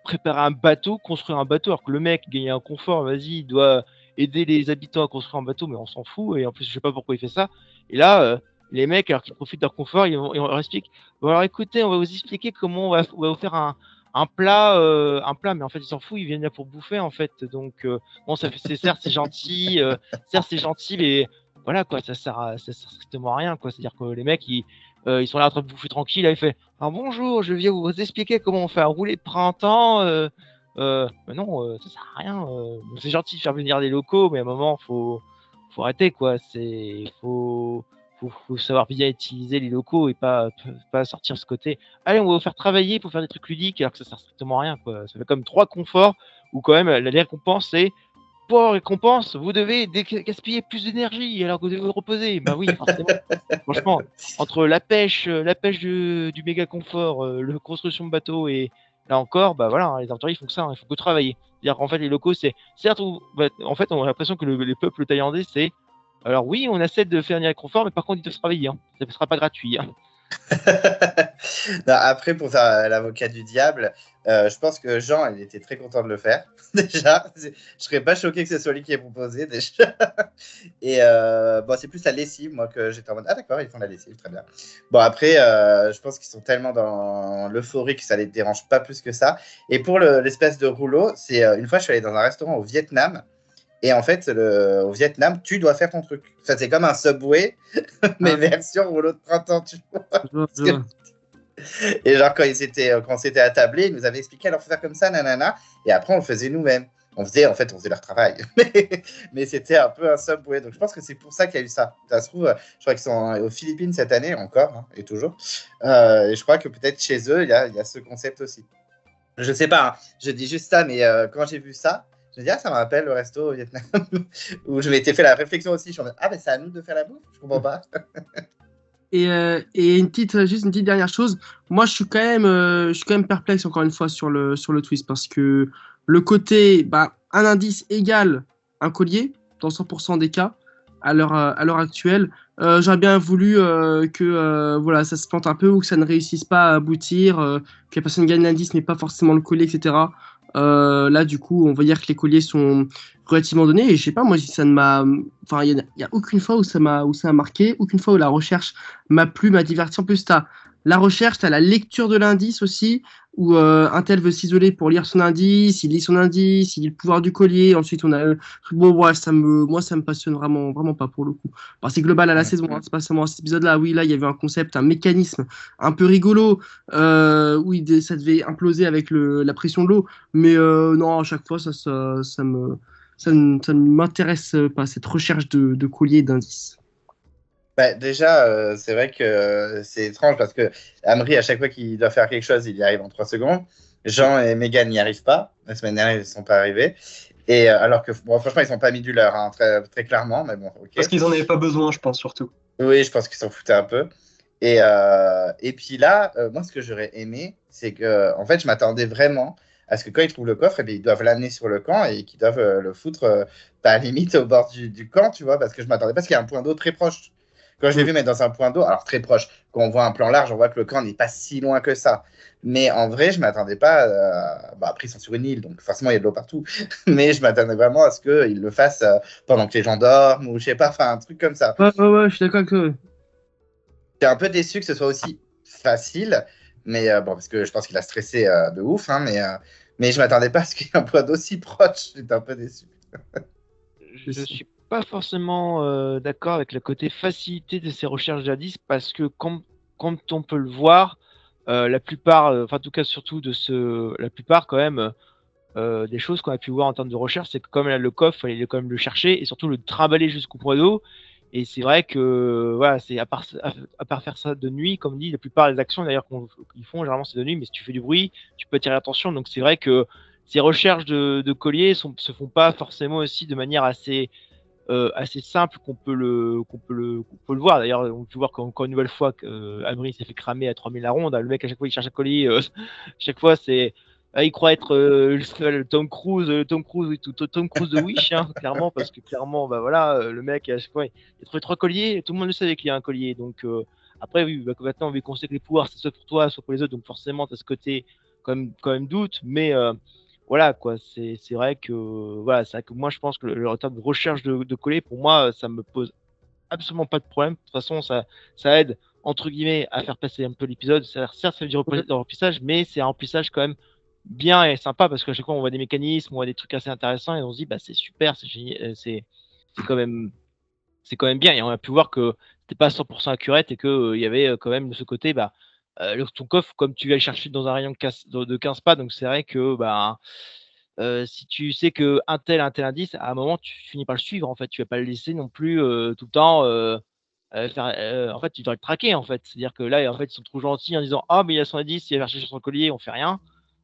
préparer un bateau, construire un bateau, alors que le mec gagne un confort, vas-y, il doit aider les habitants à construire un bateau, mais on s'en fout, et en plus, je sais pas pourquoi il fait ça. Et là, les mecs, alors qu'ils profitent de leur confort, ils leur expliquent, bon alors écoutez, on va vous expliquer comment on va vous faire un plat, mais en fait, ils s'en foutent, ils viennent là pour bouffer, en fait. Donc, bon, certes, c'est gentil, mais voilà, quoi, ça sert strictement à rien, quoi. C'est-à-dire que les mecs, ils sont là en train de bouffer tranquille, là, il fait, ah, bonjour, je viens vous expliquer comment on fait un roulé de printemps, mais non, ça sert à rien, c'est gentil de faire venir des locaux, mais à un moment, faut arrêter, quoi. Faut savoir bien utiliser les locaux et pas sortir ce côté. Allez, on va vous faire travailler pour faire des trucs ludiques alors que ça sert strictement à rien, quoi. Ça fait comme 3 conforts où quand même la récompense c'est pour récompense, vous devez gaspiller plus d'énergie alors que vous devez vous reposer. Bah oui, forcément. Franchement, entre la pêche du méga confort, la construction de bateau et là encore, bah voilà, les aventuriers font que ça, il faut que travailler. C'est-à-dire qu'en fait, les locaux, c'est certes, en fait, on a l'impression que les peuples thaïlandais, c'est alors oui, on essaie de faire un confort, mais par contre, ils doivent travailler. Hein. Ça ne sera pas gratuit. Hein. Non, après, pour faire l'avocat du diable, je pense que Jean, il était très content de le faire. Déjà, je serais pas choqué que ce soit lui qui ait proposé déjà. Et bon, c'est plus la lessive, moi, que j'étais en mode ah d'accord, ils font la lessive, très bien. Bon, après, je pense qu'ils sont tellement dans l'euphorie que ça les dérange pas plus que ça. Et pour l'espèce de rouleau, c'est une fois, je suis allé dans un restaurant au Vietnam. Et en fait, au Vietnam, tu dois faire ton truc. Enfin, c'est comme un Subway, mais version rouleau de printemps, tu vois. Et genre, quand on s'était attablé, ils nous avaient expliqué, alors, faut faire comme ça, nanana. Et après, on le faisait nous-mêmes. On faisait leur travail. Mais c'était un peu un Subway. Donc, je pense que c'est pour ça qu'il y a eu ça. Ça se trouve, je crois qu'ils sont aux Philippines cette année, encore, hein, et toujours. Et je crois que peut-être chez eux, il y a ce concept aussi. Je sais pas, hein, je dis juste ça, mais quand j'ai vu ça, je me dis, ça me rappelle le resto au Vietnam, où je m'étais fait la réflexion aussi. Je suis en mode, ben c'est à nous de faire la bouffe, je comprends pas. Et juste une petite dernière chose, moi je suis quand même perplexe encore une fois sur le twist parce que le côté, un indice égale un collier dans 100% des cas à l'heure actuelle. J'aurais bien voulu que voilà, ça se plante un peu ou que ça ne réussisse pas à aboutir, que la personne gagne l'indice mais pas forcément le collier, etc. Là, du coup, on va dire que les colliers sont relativement donnés. Et je sais pas, moi, ça ne m'a. Enfin, il y a aucune fois où ça a marqué, aucune fois où la recherche m'a plu, m'a diverti. En plus, t'as la recherche, t'as la lecture de l'indice aussi, où un tel veut s'isoler pour lire son indice, il lit son indice, il lit le pouvoir du collier. Ensuite, on a. Bon, ouais, moi, ça me passionne vraiment, vraiment pas pour le coup. Enfin, c'est global à la saison, hein, c'est pas seulement à cet épisode-là. Oui, là, il y avait un concept, un mécanisme un peu rigolo, où ça devait imploser avec la pression de l'eau. Mais non, à chaque fois, ça ne m'intéresse pas, cette recherche de collier et d'indices. Déjà, c'est vrai que c'est étrange parce que Amri, à chaque fois qu'il doit faire quelque chose, il y arrive en 3 secondes. Jean et Megan n'y arrivent pas. La semaine dernière, ils ne sont pas arrivés. Et alors que, bon, franchement, ils n'ont pas mis du leur, hein, très, très clairement. Mais bon, ok. Parce qu'ils n'en avaient pas besoin, je pense, surtout. Oui, je pense qu'ils s'en foutaient un peu. Et puis là, moi, ce que j'aurais aimé, c'est que, en fait, je m'attendais vraiment à ce que quand ils trouvent le coffre, ils doivent l'amener sur le camp et qu'ils doivent le foutre, à la limite, au bord du camp, tu vois, parce que je m'attendais pas à ce qu'il y ait un point d'eau très proche. Quand je l'ai vu mettre dans un point d'eau, alors très proche, quand on voit un plan large, on voit que le camp n'est pas si loin que ça. Mais en vrai, je ne m'attendais pas. Après, ils sont sur une île, donc forcément, il y a de l'eau partout. Mais je m'attendais vraiment à ce qu'ils le fassent pendant que les gens dorment, ou je sais pas, enfin, un truc comme ça. Ouais, je suis d'accord avec toi. J'étais un peu déçu que ce soit aussi facile, Mais bon, parce que je pense qu'il a stressé de ouf, hein, mais je m'attendais pas à ce qu'il y ait un point d'aussi proche. J'étais un peu déçu. Je suis pas forcément d'accord avec le côté facilité de ces recherches d'indices parce que quand on peut le voir, la plupart, enfin en tout cas surtout la plupart quand même des choses qu'on a pu voir en termes de recherche, c'est que comme là, le coffre, il fallait quand même le chercher et surtout le trimballer jusqu'au point d'eau. Et c'est vrai que voilà, c'est à part faire ça de nuit, comme dit, la plupart des actions d'ailleurs qu'ils font généralement c'est de nuit, mais si tu fais du bruit, tu peux attirer l'attention. Donc c'est vrai que ces recherches de colliers se font pas forcément aussi de manière assez simple qu'on peut le voir. D'ailleurs, on peut voir qu'encore une nouvelle fois qu'Amri s'est fait cramer à 3000 la ronde. Le mec, à chaque fois, il cherche un collier. Chaque fois, il croit être le Tom Cruise de Wish, hein, clairement, parce que clairement, bah voilà, le mec, à chaque fois, il a trouvé 3 colliers, et tout le monde le savait qu'il y a un collier. Donc, après, oui, bah, maintenant, vu qu'on sait que les pouvoirs, c'est soit pour toi, soit pour les autres, donc forcément, tu as ce côté quand même doute, mais voilà quoi, c'est vrai que voilà, c'est vrai que moi je pense que le retard de recherche de coller, pour moi, ça me pose absolument pas de problème. De toute façon, ça aide entre guillemets à faire passer un peu l'épisode. Certes, ça fait du remplissage, mais c'est un remplissage quand même bien et sympa parce qu'à chaque fois on voit des mécanismes, on voit des trucs assez intéressants et on se dit bah c'est super, c'est génial, c'est quand même bien. Et on a pu voir que c'était pas 100% accurate et que il y avait quand même de ce côté bah ton coffre, comme tu vas le chercher dans un rayon de 15 pas, donc c'est vrai que bah, si tu sais que un tel indice, à un moment, tu finis par le suivre. En fait, tu vas pas le laisser non plus tout le temps. En fait, tu dois le traquer. En fait, c'est-à-dire que là, en fait, ils sont trop gentils en disant ah mais il y a son indice, il va chercher sur son collier, on fait rien.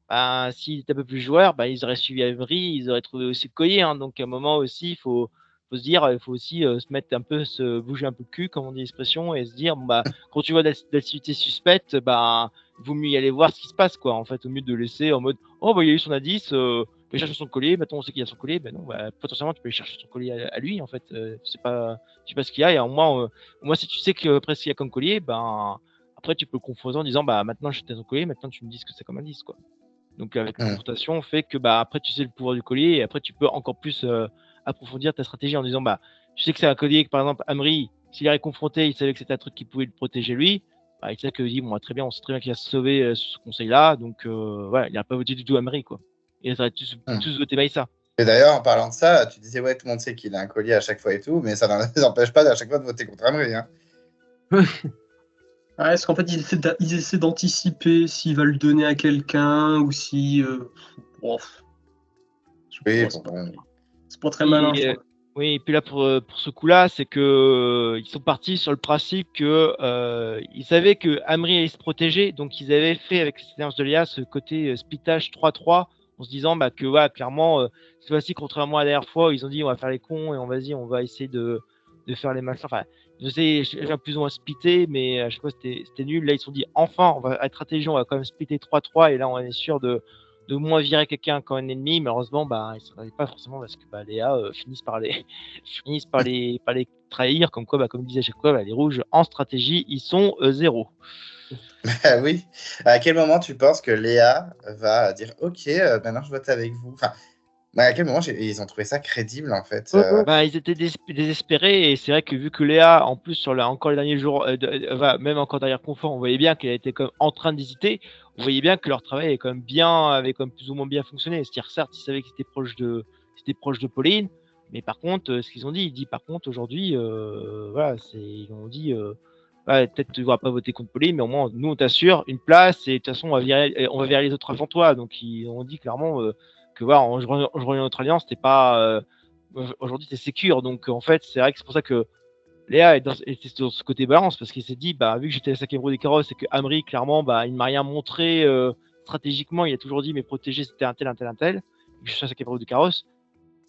Bah, s'il était un peu plus joueur, bah, ils auraient suivi Avery, ils auraient trouvé aussi le collier. Hein. Donc à un moment aussi, il faut se dire, il faut aussi se mettre un peu, se bouger un peu le cul, comme on dit l'expression, et se dire, bon, bah, quand tu vois d'activités suspectes, bah, il vaut mieux y aller voir ce qui se passe, quoi. En fait, au mieux de laisser en mode, oh, bah, il y a eu son indice, il peut chercher son collier, maintenant on sait qu'il y a son collier, ben non, bah, potentiellement tu peux aller chercher son collier à lui, en fait. Tu sais pas ce qu'il y a, et au moins, si tu sais que après ce qu'il y a comme collier, ben, après tu peux le confronter en disant, bah, maintenant je sais ton collier, maintenant tu me dis ce que c'est comme indice, quoi. Donc avec la confrontation, fait que bah après tu sais le pouvoir du collier et après tu peux encore plus approfondir ta stratégie en disant bah tu sais que c'est un collier que par exemple Amri, s'il est confronté, il savait que c'était un truc qui pouvait le protéger lui, bah, il sait que dit bon bah, très bien, on sait très bien qu'il va se sauver sur ce conseil-là, donc voilà, il n'a pas voté du tout Amri quoi. Il aurait tous voté Maïssa. Et d'ailleurs, en parlant de ça, tu disais ouais, tout le monde sait qu'il a un collier à chaque fois et tout, mais ça n'empêche pas à chaque fois de voter contre Amri. Hein. Ouais, est-ce qu'en fait, ils essaient d'anticiper s'il va le donner à quelqu'un ou si. Bon, Oui, c'est pas très malin. Oui, et puis là pour ce coup-là, c'est que ils sont partis sur le principe que ils savaient que Amri allait se protéger, donc ils avaient fait avec l'expérience de Léa ce côté splittage 3-3 en se disant bah que voilà, clairement cette fois-ci contrairement à la dernière fois, ils ont dit on va faire les cons et on va essayer de faire les machins. Enfin, je sais, j'ai plus ou moins splitté, mais à chaque fois c'était nul. Là ils se sont dit enfin on va être intelligent, on va quand même splitter 3-3 et là on est sûr de moins virer quelqu'un quand un ennemi. Malheureusement, bah, ils ne s'en allaient pas forcément parce que bah, Léa finissent par les trahir. Comme quoi, bah, comme disait chaque fois, bah, les rouges en stratégie, ils sont 0. Oui. À quel moment tu penses que Léa va dire ok, maintenant je vote avec vous enfin, à quel moment ils ont trouvé ça crédible en fait Bah, ils étaient désespérés et c'est vrai que vu que Léa, en plus encore les derniers jours, même encore derrière confort, on voyait bien qu'elle était comme en train d'hésiter. On voyait bien que leur travail avait quand même plus ou moins bien fonctionné. C'est-à-dire certes, ils savaient que c'était proche de Pauline, mais par contre, ce qu'ils ont dit, par contre aujourd'hui, voilà, ils ont dit, ouais, peut-être tu ne vas pas voter contre Pauline, mais au moins nous on t'assure une place et de toute façon on va virer les autres avant toi. Donc ils ont dit clairement que voilà, en rejoignant notre alliance, c'était pas aujourd'hui t'es sécure. Donc en fait, c'est vrai que c'est pour ça que Léa était sur ce côté balance parce qu'il s'est dit bah vu que j'étais la cinquième roue des carrosses et que Amri clairement bah il ne m'a rien montré stratégiquement, il a toujours dit mais protéger c'était un tel. Je suis la cinquième roue des carrosses.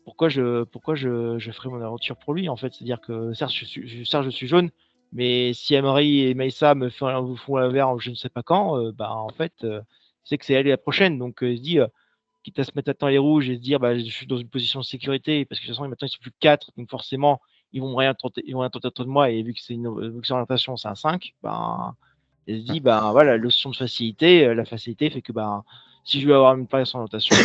Pourquoi je ferais mon aventure pour lui en fait, c'est-à-dire que certes je suis jaune, mais si Amri et Maïssa me font la verre je ne sais pas quand, bah en fait c'est que c'est elle la prochaine. Donc il se dit quitte à se mettre à temps les rouges et se dire bah, je suis dans une position de sécurité parce que de toute façon maintenant ils sont plus que 4 donc forcément ils vont rien tenter de moi et vu que c'est orientation c'est un 5 ben il se dit bah voilà la notion de facilité la facilité fait que bah si je veux avoir une place en orientation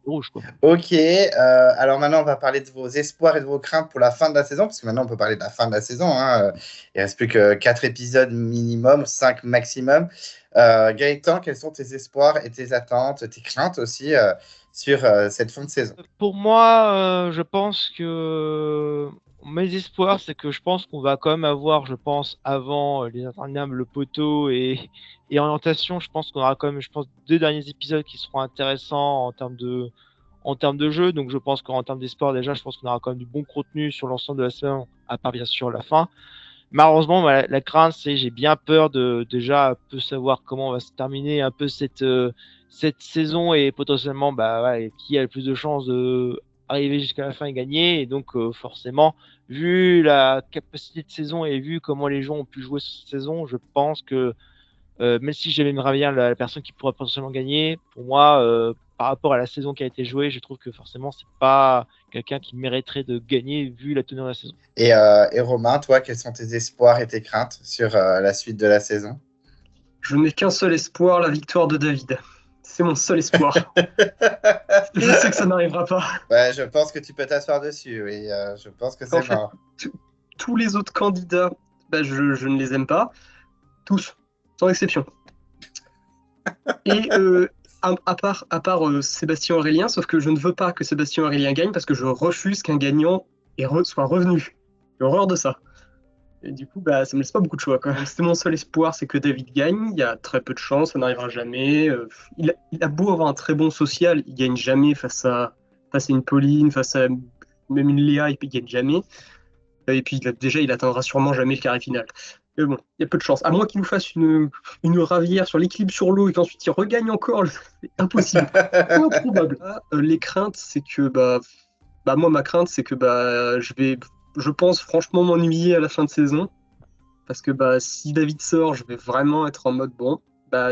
rouge, quoi. Ok, alors maintenant on va parler de vos espoirs et de vos craintes pour la fin de la saison, parce que maintenant on peut parler de la fin de la saison. Hein. Il ne reste plus que 4 épisodes minimum, 5 maximum. Gaëtan, quels sont tes espoirs et tes attentes, tes craintes aussi sur cette fin de saison? Pour moi, je pense que mes espoirs, c'est que je pense qu'on va quand même avoir, je pense, avant les interminables, le poteau et orientation, je pense qu'on aura quand même, je pense, 2 derniers épisodes qui seront intéressants en termes de jeu. Donc je pense qu'en termes d'espoir, déjà, je pense qu'on aura quand même du bon contenu sur l'ensemble de la saison, à part bien sûr la fin. Malheureusement, la crainte, c'est j'ai bien peur de déjà un peu savoir comment va se terminer un peu cette saison et potentiellement qui a le plus de chances de arriver jusqu'à la fin et gagner. Et donc forcément, vu la capacité de saison et vu comment les gens ont pu jouer cette saison, je pense que même si j'aimerais bien la personne qui pourrait potentiellement gagner, pour moi, par rapport à la saison qui a été jouée, je trouve que forcément c'est pas quelqu'un qui mériterait de gagner vu la teneur de la saison. Et Romain, toi, quels sont tes espoirs et tes craintes sur la suite de la saison? Je n'ai qu'un seul espoir, la victoire de David. C'est mon seul espoir. Je sais que ça n'arrivera pas. Ouais, je pense que tu peux t'asseoir dessus, oui. Je pense que c'est mort. Tous les autres candidats, je ne les aime pas. Tous, sans exception. Et à part Sébastien Aurélien, sauf que je ne veux pas que Sébastien Aurélien gagne parce que je refuse qu'un gagnant soit revenu. J'ai horreur de ça. Et du coup, ça me laisse pas beaucoup de choix, quoi. C'est mon seul espoir, c'est que David gagne. Il y a très peu de chance, ça n'arrivera jamais. Il a beau avoir un très bon social, il gagne jamais face à une Pauline, face à même une Léa, il gagne jamais. Et puis il atteindra sûrement jamais le carré final. Mais bon, il y a peu de chance. À moins qu'il nous fasse une ravière sur l'équilibre sur l'eau et qu'ensuite il regagne encore, c'est impossible. Improbable. Les craintes, c'est que moi ma crainte, c'est que je pense franchement m'ennuyer à la fin de saison. Parce que si David sort, je vais vraiment être en mode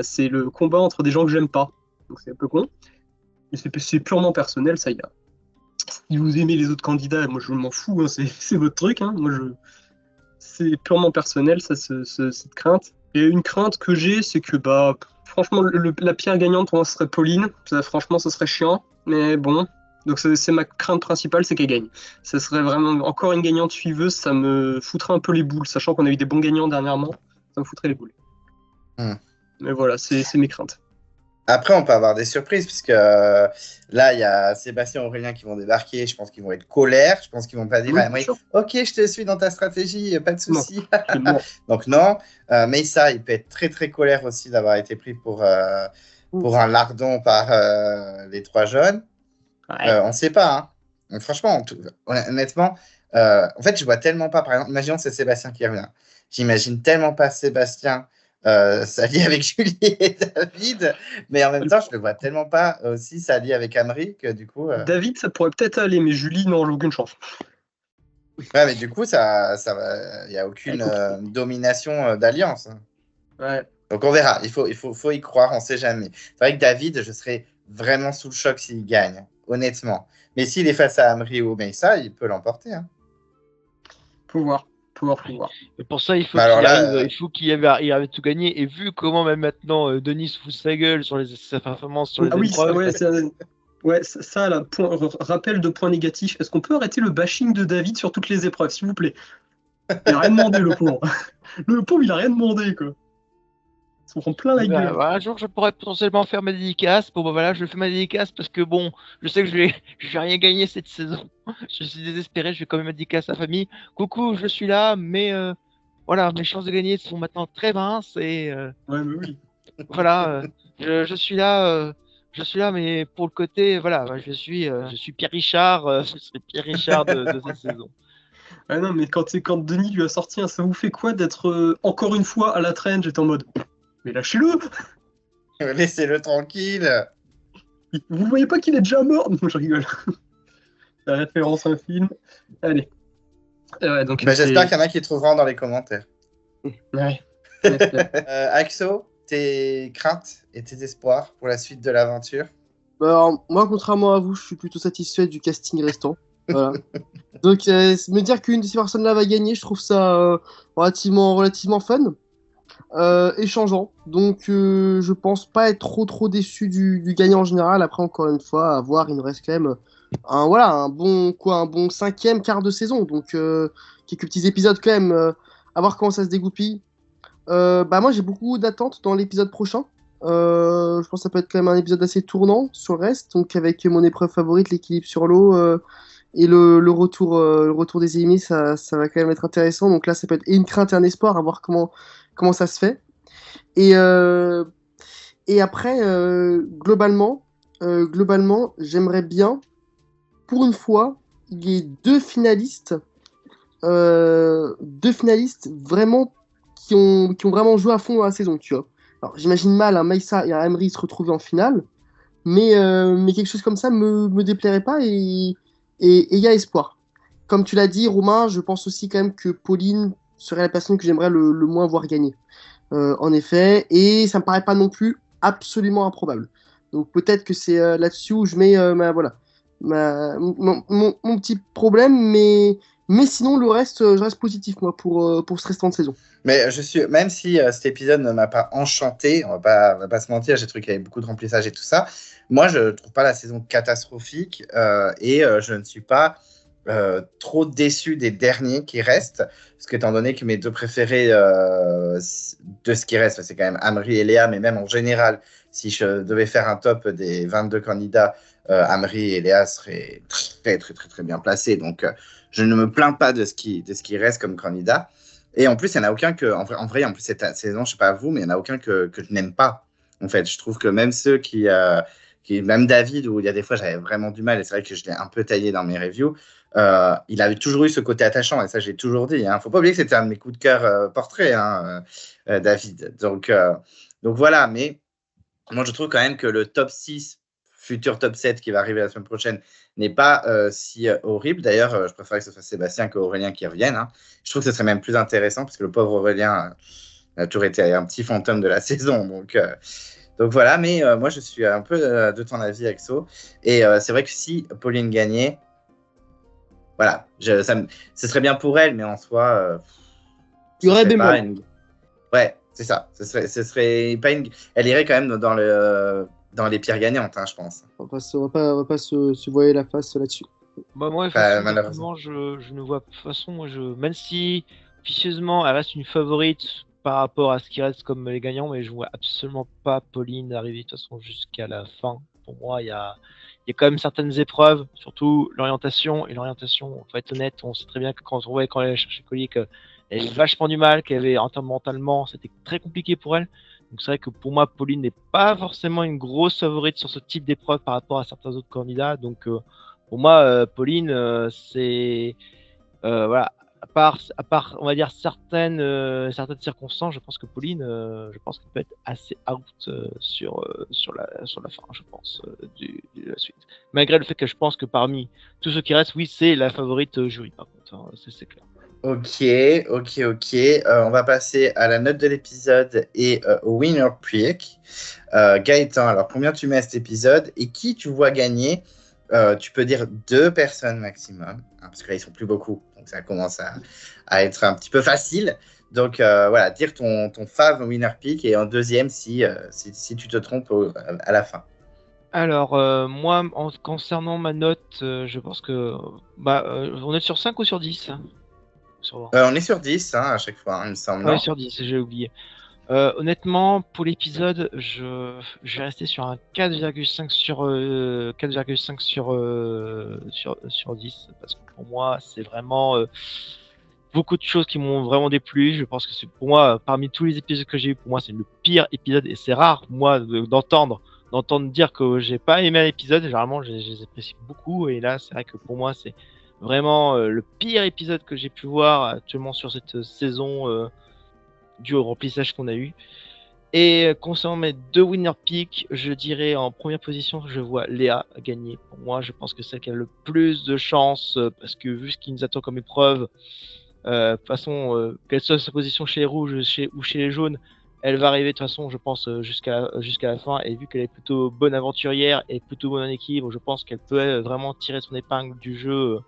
c'est le combat entre des gens que j'aime pas. Donc c'est un peu con. Mais c'est purement personnel, ça y est. Si vous aimez les autres candidats, moi je m'en fous, hein, c'est votre truc. Hein. C'est purement personnel, cette crainte. Et une crainte que j'ai, c'est que franchement, la pire gagnante pour moi ce serait Pauline. Franchement, ce serait chiant. Mais bon. Donc c'est ma crainte principale, c'est qu'elle gagne. Ça serait vraiment encore une gagnante suiveuse, ça me foutrait un peu les boules, sachant qu'on a eu des bons gagnants dernièrement, ça me foutrait les boules. Mais voilà, c'est mes craintes. Après, on peut avoir des surprises, puisque là, il y a Sébastien et Aurélien qui vont débarquer. Je pense qu'ils vont être colères. Je pense qu'ils vont pas dire à Emery, ok, je te suis dans ta stratégie, pas de souci. Donc non. Meyssa, il peut être très très colère aussi d'avoir été pris pour un lardon par les 3 jeunes. Ouais. On ne sait pas. Hein. Franchement, honnêtement, en fait, je vois tellement pas. Par exemple, imaginons que c'est Sébastien qui revient. J'imagine tellement pas Sébastien s'allier avec Julie et David, mais en même temps, je le vois tellement pas aussi s'allier avec Amri que du coup. David, ça pourrait peut-être aller, mais Julie, non, j'ai aucune chance. Ouais, mais du coup, ça va. Il n'y a aucune domination d'alliance. Ouais. Donc on verra. Il faut y croire. On ne sait jamais. C'est vrai que David, je serais vraiment sous le choc s'il gagne. Honnêtement. Mais s'il est face à Amri ou Meyssa, il peut l'emporter. Hein. Pouvoir. Et pour ça, il faut qu'il arrive à tout gagner. Et vu comment même maintenant Denis se fout sa gueule sur sa performance sur les épreuves. Ça là, rappel de points négatifs. Est-ce qu'on peut arrêter le bashing de David sur toutes les épreuves, s'il vous plaît? Il n'a rien demandé, le pauvre. Le pauvre, il n'a rien demandé, quoi. Ils se prend plein la gueule. Un jour, je pourrais potentiellement faire ma dédicace. Je fais ma dédicace parce que bon, je sais que je vais rien gagner cette saison. Je suis désespéré, je vais quand même ma dédicace à la famille. Coucou, je suis là, mais voilà, mes chances de gagner sont maintenant très minces et ouais, mais oui. Voilà, je suis là. Je suis là, mais pour le côté, voilà, je suis Pierre Richard, je serai Pierre Richard de cette saison. Ah non, mais quand Denis lui a sorti ça vous fait quoi d'être encore une fois à la traîne? J'étais en mode, mais lâchez-le! Laissez-le tranquille! Vous voyez pas qu'il est déjà mort? Non, je rigole. La référence à un film. Allez. Donc, j'espère qu'il y en a qui trouveront dans les commentaires. Ouais. Axo, tes craintes et tes espoirs pour la suite de l'aventure? Alors, moi, contrairement à vous, je suis plutôt satisfait du casting restant. Voilà. Donc, me dire qu'une de ces personnes-là va gagner, je trouve ça relativement fun. et changeant. Donc, je pense pas être trop déçu du gagnant en général. Après, encore une fois, à voir, il nous reste quand même un bon cinquième quart de saison. Donc, quelques petits épisodes quand même, à voir comment ça se dégoupille. Moi, j'ai beaucoup d'attentes dans l'épisode prochain. Je pense que ça peut être quand même un épisode assez tournant sur le reste. Donc, avec mon épreuve favorite, l'équilibre sur l'eau, et le retour des éliminés, ça va quand même être intéressant. Donc là, ça peut être une crainte et un espoir à voir comment ça se fait. Et, euh, et après, globalement, j'aimerais bien, pour une fois, il y ait deux finalistes vraiment qui ont vraiment joué à fond dans la saison, tu vois. Alors, j'imagine mal un Maïssa et un Emery se retrouver en finale, mais quelque chose comme ça me déplairait pas et il y a espoir. Comme tu l'as dit, Romain, je pense aussi quand même que Pauline serait la personne que j'aimerais le moins voir gagner. En effet, et ça me paraît pas non plus absolument improbable. Donc peut-être que c'est là-dessus où je mets mon petit problème, mais sinon le reste, je reste positif moi pour ce restant de saison. Mais même si cet épisode ne m'a pas enchanté, on va pas se mentir, j'ai trouvé qu'il y avait beaucoup de remplissage et tout ça. Moi, je trouve pas la saison catastrophique et je ne suis pas trop déçu des derniers qui restent. Parce que, étant donné que mes deux préférés de ce qui reste, c'est quand même Amri et Léa, mais même en général, si je devais faire un top des 22 candidats, Amri et Léa seraient très bien placés. Donc, je ne me plains pas de ce qui reste comme candidat. Et en plus, il n'y en a aucun que, en vrai, en plus, cette saison, je ne sais pas vous, mais il n'y en a aucun que je n'aime pas. En fait, je trouve que même ceux même David, où il y a des fois, j'avais vraiment du mal, et c'est vrai que je l'ai un peu taillé dans mes reviews, il avait toujours eu ce côté attachant, et ça, j'ai toujours dit. Hein. Faut pas oublier que c'était un de mes coups de cœur portrait, hein, David. Donc voilà, mais moi, je trouve quand même que le top 6, futur top 7 qui va arriver la semaine prochaine, n'est pas si horrible. D'ailleurs, je préférerais que ce soit Sébastien qu'Aurélien qui revienne. Hein. Je trouve que ce serait même plus intéressant parce que le pauvre Aurélien a toujours été un petit fantôme de la saison. Donc voilà, mais moi, je suis un peu de ton avis, Axo. Et c'est vrai que si Pauline gagnait, voilà, ce serait bien pour elle, mais en soi, il y aurait bémol. Ouais, c'est ça. Ce serait pas elle irait quand même dans les pires gagnantes, hein, je pense. On va pas se voiler la face là-dessus. Moi, malheureusement, je ne vois de toute façon, même si officieusement elle reste une favorite par rapport à ce qui reste comme les gagnants, mais je vois absolument pas Pauline arriver de toute façon jusqu'à la fin. Pour moi, il y a quand même certaines épreuves, surtout l'orientation. Et l'orientation, on va être honnête, on sait très bien que quand elle allait chercher Collier, qu'elle avait vachement du mal, qu'elle avait mentalement, c'était très compliqué pour elle. Donc c'est vrai que pour moi, Pauline n'est pas forcément une grosse favorite sur ce type d'épreuve par rapport à certains autres candidats. Donc pour moi, Pauline, c'est voilà. À part, on va dire certaines circonstances, je pense que Pauline, je pense qu'elle peut être assez out sur la fin, je pense, de la suite. Malgré le fait que je pense que parmi tous ceux qui restent, oui, c'est la favorite jury, par contre, hein, c'est clair. Ok. On va passer à la note de l'épisode et au winner pick. Gaëtan, alors combien tu mets à cet épisode et qui tu vois gagner? Tu peux dire 2 personnes maximum, hein, parce que là, ils sont plus beaucoup. Donc, ça commence à être un petit peu facile. Donc, voilà, dire ton fav winner pick et en deuxième si tu te trompes à la fin. Alors, moi, concernant ma note, je pense que on est sur 5 ou sur 10 on est sur 10 hein, à chaque fois, hein, il me semble. Oui, sur 10, j'ai oublié. Honnêtement, pour l'épisode, je vais rester sur un 4,5 sur 10 parce que pour moi, c'est vraiment beaucoup de choses qui m'ont vraiment déplu. Je pense que c'est pour moi, parmi tous les épisodes que j'ai eu, pour moi, c'est le pire épisode et c'est rare, moi, d'entendre dire que j'ai pas aimé l'épisode. Généralement, je les apprécie beaucoup et là, c'est vrai que pour moi, c'est vraiment le pire épisode que j'ai pu voir actuellement sur cette saison. Dû au remplissage qu'on a eu. Et concernant mes 2 winner picks, je dirais en première position, je vois Léa gagner. Pour moi, je pense que c'est celle qui a le plus de chance parce que vu ce qui nous attend comme épreuve, de toute façon, quelle soit sa position chez les rouges ou chez les jaunes, elle va arriver de toute façon, je pense, jusqu'à la fin. Et vu qu'elle est plutôt bonne aventurière et plutôt bonne en équilibre, je pense qu'elle peut vraiment tirer son épingle du jeu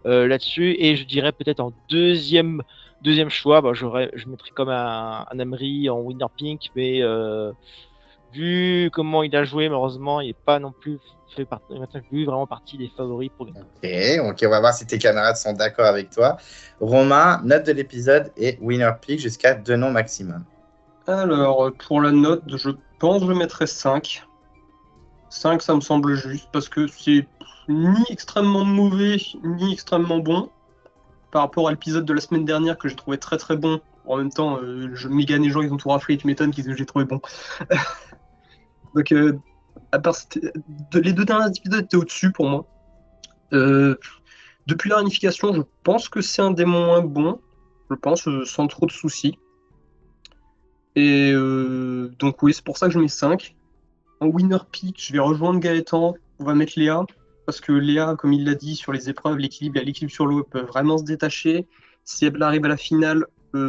là-dessus. Et je dirais peut-être en deuxième Deuxième choix, je mettrais comme un Emery en Winner Pink, mais vu comment il a joué, malheureusement, il n'est pas non plus vraiment partie des favoris pour gagner. Ok, on va voir si tes camarades sont d'accord avec toi. Romain, note de l'épisode et Winner Pick jusqu'à 2 noms maximum. Alors, pour la note, je pense que je mettrais 5. 5, ça me semble juste, parce que c'est ni extrêmement mauvais, ni extrêmement bon. Par rapport à l'épisode de la semaine dernière que j'ai trouvé très très bon. En même temps, Megan et Jean, ils ont tout raflé, tu m'étonnes qu'ils j'ai trouvé bon. Donc, à part les 2 derniers épisodes étaient au-dessus pour moi. Depuis la réunification, je pense que c'est un des moins bons. Je pense, sans trop de soucis. Et donc oui, c'est pour ça que je mets 5. En winner pick, je vais rejoindre Gaëtan. On va mettre Léa. Parce que Léa, comme il l'a dit, sur les épreuves, l'équilibre sur l'eau, elle peut vraiment se détacher. Si elle arrive à la finale,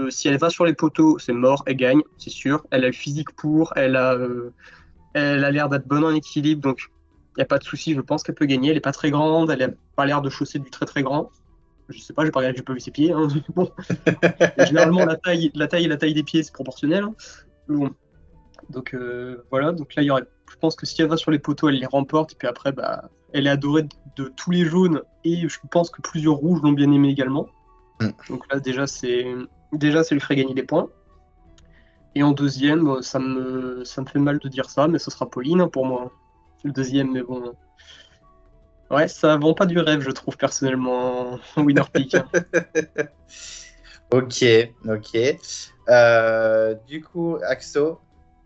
si elle va sur les poteaux, c'est mort, elle gagne, c'est sûr. Elle a le physique pour, elle a l'air d'être bonne en équilibre, donc il n'y a pas de souci, je pense qu'elle peut gagner. Elle n'est pas très grande, elle n'a pas l'air de chausser du très très grand. Je sais pas, j'ai pas regardé, j'ai pas vu ses pieds. Hein. Bon. Généralement, la taille et la taille des pieds, c'est proportionnel. Hein. Bon. Donc voilà, donc là, je pense que si elle va sur les poteaux, elle les remporte, et puis après, elle est adorée de tous les jaunes, et je pense que plusieurs rouges l'ont bien aimée également. Donc là, déjà, ça lui ferait gagner des points. Et en deuxième, ça me fait mal de dire ça, mais ce sera Pauline hein, pour moi. Le deuxième, mais bon. Ouais, ça vend pas du rêve, je trouve, personnellement, en winner pick. Hein. Ok. Du coup, Axo,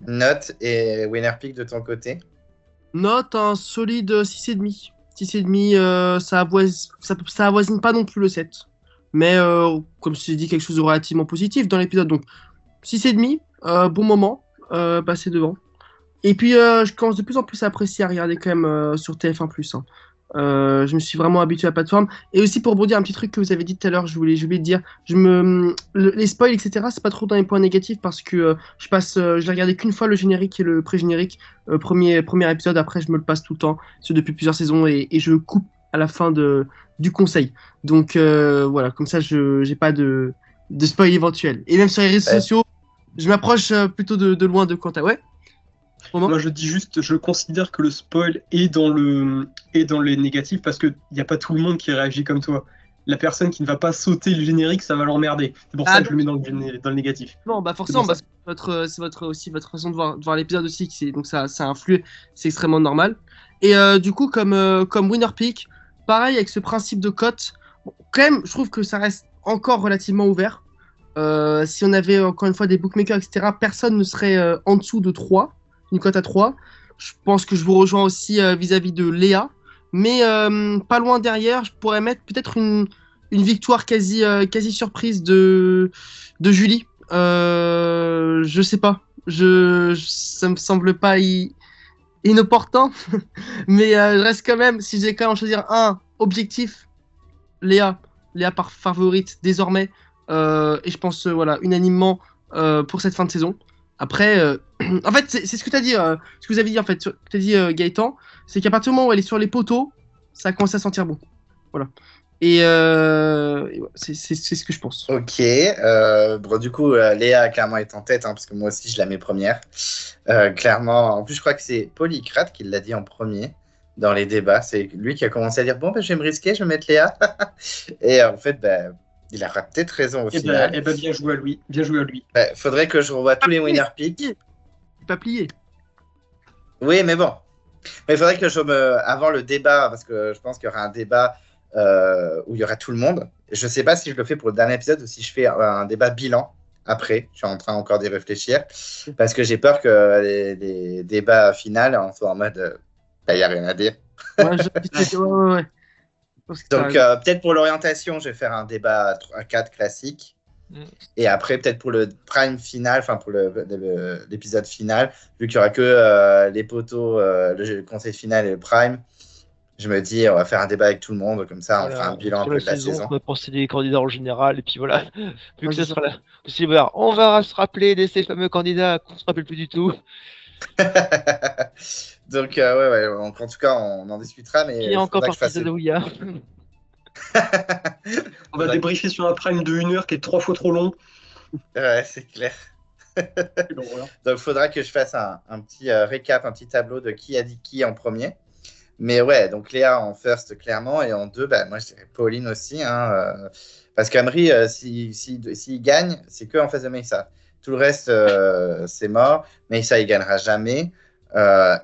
note et winner pick de ton côté. Note un solide 6,5. 6,5, ça avoisine pas non plus le 7. Mais comme je t'ai dit, quelque chose de relativement positif dans l'épisode. Donc 6,5, bon moment, passé devant. Et puis je commence de plus en plus à apprécier à regarder quand même sur TF1+. Hein. Je me suis vraiment habitué à la plateforme. Et aussi pour rebondir un petit truc que vous avez dit tout à l'heure, je voulais te dire, les spoils, etc., c'est pas trop dans les points négatifs parce que je l'ai regardé qu'une fois le générique et le pré-générique, premier épisode, après je me le passe tout le temps, depuis plusieurs saisons et je coupe à la fin du conseil. Donc voilà, comme ça je n'ai pas de spoil éventuel. Et même sur les réseaux sociaux, je m'approche plutôt de loin de Quentin. Ouais. Moi, je dis juste, je considère que le spoil est dans les négatifs parce qu'il n'y a pas tout le monde qui réagit comme toi. La personne qui ne va pas sauter le générique, ça va l'emmerder. C'est pour ça que je le mets dans le négatif. Non, forcément, parce que c'est votre façon de voir l'épisode aussi, donc ça influe, c'est extrêmement normal. Et du coup, comme winner pick, pareil avec ce principe de cote, quand même, je trouve que ça reste encore relativement ouvert. Si on avait encore une fois des bookmakers, etc., personne ne serait en dessous de 3. Une cote à 3. Je pense que je vous rejoins aussi vis-à-vis de Léa. Mais pas loin derrière, je pourrais mettre peut-être une victoire quasi surprise de Julie. Je sais pas. Ça me semble pas inopportun. Mais je reste quand même, si j'ai quand même à choisir un objectif, Léa par favorite désormais. Et je pense unanimement pour cette fin de saison. Après, en fait, c'est ce que tu as dit, ce que vous avez dit en fait, tu as dit Gaëtan, c'est qu'à partir du moment où elle est sur les poteaux, ça commence à sentir bon. Voilà. Et c'est ce que je pense. Ok. Bon, du coup, Léa clairement est en tête, hein, parce que moi aussi je la mets première. Clairement, en plus, je crois que c'est Polycrate qui l'a dit en premier dans les débats. C'est lui qui a commencé à dire bon, je vais me risquer, je vais mettre Léa. Et en fait, il aura peut-être raison au final. Bien joué à lui. Bien joué à lui. Faudrait que je revoie tous les winner picks. Pas plié. Oui, mais bon. Mais il faudrait que avant le débat, parce que je pense qu'il y aura un débat où il y aura tout le monde. Je ne sais pas si je le fais pour le dernier épisode ou si je fais un débat bilan après. Je suis en train encore d'y réfléchir. Parce que j'ai peur que les débats finaux soient en mode il n'y a rien à dire. Ouais. Donc, peut-être pour l'orientation, je vais faire un débat à 4 classique. Et après, peut-être pour le prime final, enfin pour l'épisode final, vu qu'il n'y aura que les poteaux, le conseil final et le prime, je me dis, on va faire un débat avec tout le monde, comme ça, on fera un bilan un peu de la saison. On va procéder les candidats en général, et puis voilà. Vu que ça sera là. On va se rappeler de ces fameux candidats qu'on ne se rappelle plus du tout. Donc, ouais. Donc, en tout cas, on en discutera. Mais il y a encore partie de Ouya. On va débriefer sur un prime de 1 heure qui est 3 fois trop long. Ouais, c'est clair. Et donc, voilà. Donc, il faudra que je fasse un petit récap, un petit tableau de qui a dit qui en premier. Mais ouais, donc Léa en first, clairement. Et en deux, bah, moi, je dirais Pauline aussi. Hein, parce qu'Amri, s'il gagne, c'est que en face de Meyssa. Tout le reste, c'est mort. Meyssa, il gagnera jamais.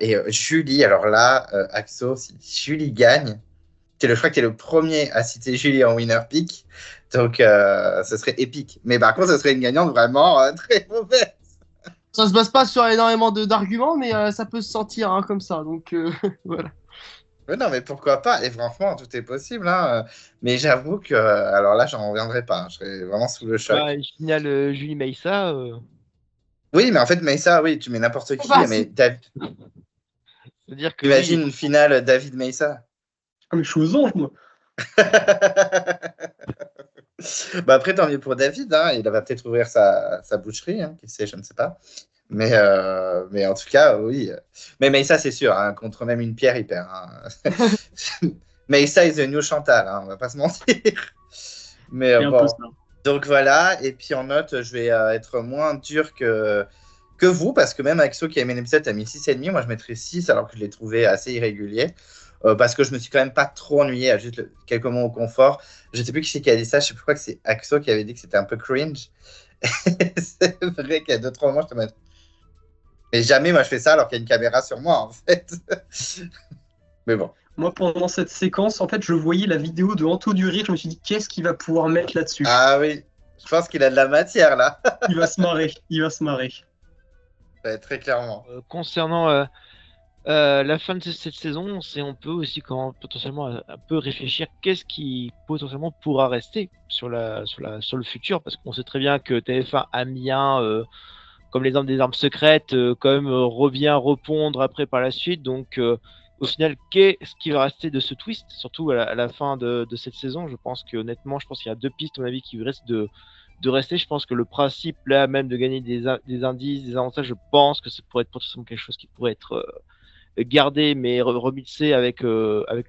Et Julie, alors là, Axo, si Julie gagne, je crois que tu es le premier à citer Julie en winner pick. Donc, ce serait épique. Mais par contre, ce serait une gagnante vraiment très mauvaise. Ça se base pas sur énormément d'arguments, mais ça peut se sentir hein, comme ça. Donc voilà. Mais non, mais pourquoi pas? Et franchement, tout est possible. Hein. Mais j'avoue que, alors là, j'en reviendrai pas. Hein. Je serais vraiment sous le choc. Bah, finale Julie Meissa. Oui, mais en fait, Meyssa, oui, tu mets n'importe qui. Bah, Mais C'est-à-dire que imagine oui, une finale David Meyssa. Ah, mais je suis aux anges, moi. Bah après, tant mieux pour David. Hein. Il va peut-être ouvrir sa boucherie. Hein. Qui sait, je ne sais pas. Mais en tout cas, oui. Mais Meyssa, c'est sûr. Hein. Contre même une pierre, il perd. Hein. Meyssa is the new Chantal. Hein. On va pas se mentir. Mais C'est un peu bon. ça. Donc voilà, et puis en note, je vais être moins dur que vous, parce que même Axo qui a aimé l'épisode a mis 6,5, moi je mettrais 6 alors que je l'ai trouvé assez irrégulier, parce que je me suis quand même pas trop ennuyé à juste quelques moments au confort. Je sais plus qui c'est qui a dit ça, je sais plus quoi que c'est Axo qui avait dit que c'était un peu cringe. C'est vrai qu'il y a 2-3 moments, je te mets. Mais jamais moi je fais ça alors qu'il y a une caméra sur moi en fait. Mais bon. Moi, pendant cette séquence, en fait, je voyais la vidéo de Anto du Rire. Je me suis dit, qu'est-ce qu'il va pouvoir mettre là-dessus? Ah oui, je pense qu'il a de la matière là. Il va se marrer. Il va se marrer. Ouais, très clairement. concernant la fin de cette saison, on peut aussi potentiellement un peu réfléchir qu'est-ce qui potentiellement pourra rester sur le futur, parce qu'on sait très bien que TF1 a mis comme les armes des armes secrètes, quand même revient répondre après par la suite. Donc au final, qu'est-ce qui va rester de ce twist, surtout à la fin de cette saison? Je pense qu'il y a 2 pistes, à mon avis, qui restent de rester. Je pense que le principe là même de gagner des indices, des avantages, je pense que ça pourrait être potentiellement quelque chose qui pourrait être gardé mais remixé avec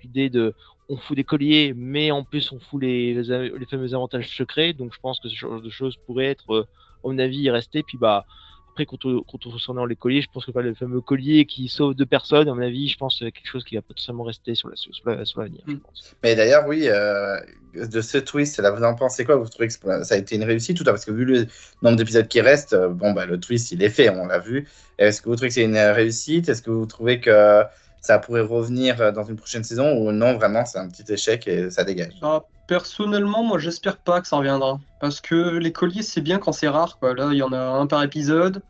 l'idée de on fout des colliers mais en plus on fout les fameux avantages secrets. Donc je pense que ce genre de choses pourrait être à mon avis rester. Puis bah après quand on concernant les colliers, je pense que le fameux collier qui sauve 2 personnes, à mon avis, je pense que c'est quelque chose qui va potentiellement rester sur l'avenir, je pense. Mais d'ailleurs, oui, de ce twist, là, vous en pensez quoi? Vous trouvez que ça a été une réussite ou pas? Parce que vu le nombre d'épisodes qui restent, bon, bah, le twist, il est fait, on l'a vu. Est-ce que vous trouvez que c'est une réussite? Est-ce que vous trouvez que ça pourrait revenir dans une prochaine saison ou non, vraiment, c'est un petit échec et ça dégage? Ah, personnellement, moi, j'espère pas que ça reviendra. Parce que les colliers, c'est bien quand c'est rare, quoi. Là, il y en a un par épisode.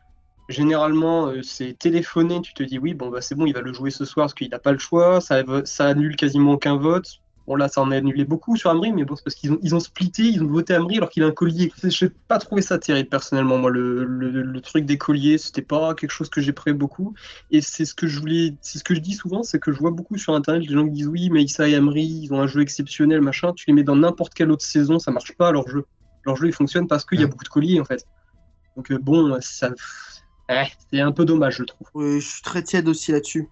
Généralement, c'est téléphoné, tu te dis oui, bon, bah, c'est bon, il va le jouer ce soir parce qu'il n'a pas le choix. Ça annule quasiment aucun vote. Bon, là, ça en a annulé beaucoup sur Amri, mais bon, c'est parce qu'ils ont splitté, ils ont voté Amri alors qu'il a un collier. Je n'ai pas trouvé ça terrible, personnellement. Moi, le truc des colliers, c'était pas quelque chose que j'ai pris beaucoup. Et c'est ce que je dis souvent, c'est que je vois beaucoup sur Internet les gens qui disent oui, mais Issa et Amri, ils ont un jeu exceptionnel, machin. Tu les mets dans n'importe quelle autre saison, ça marche pas, leur jeu. Leur jeu, il fonctionne parce qu'il y a beaucoup de colliers, en fait. Donc, bon, ça. C'est un peu dommage, je trouve. Oui, je suis très tiède aussi là-dessus.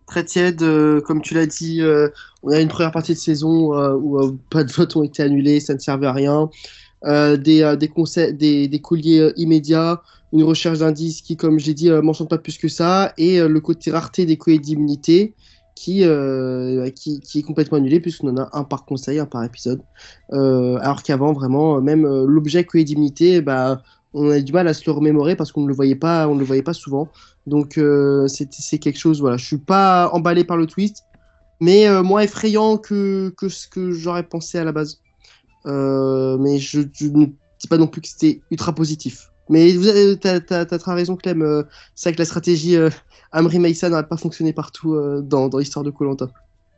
Très tiède, comme tu l'as dit, on a une première partie de saison où pas de votes ont été annulés, ça ne servait à rien. Des colliers immédiats, une recherche d'indices qui, comme je l'ai dit, m'enchante pas plus que ça, et le côté rareté des colliers d'immunité qui est complètement annulé, puisqu'on en a un par conseil, un par épisode. Alors qu'avant, vraiment, même l'objet collier d'immunité, bah, on a du mal à se le remémorer parce qu'on ne le voyait pas souvent. Donc c'est quelque chose, voilà. Je suis pas emballé par le twist, mais moins effrayant que ce que j'aurais pensé à la base. Mais je ne dis pas non plus que c'était ultra positif. Mais t'as très raison, Clem. C'est vrai que la stratégie Amri Meissa n'aurait pas fonctionné partout dans l'histoire de Koh-Lanta.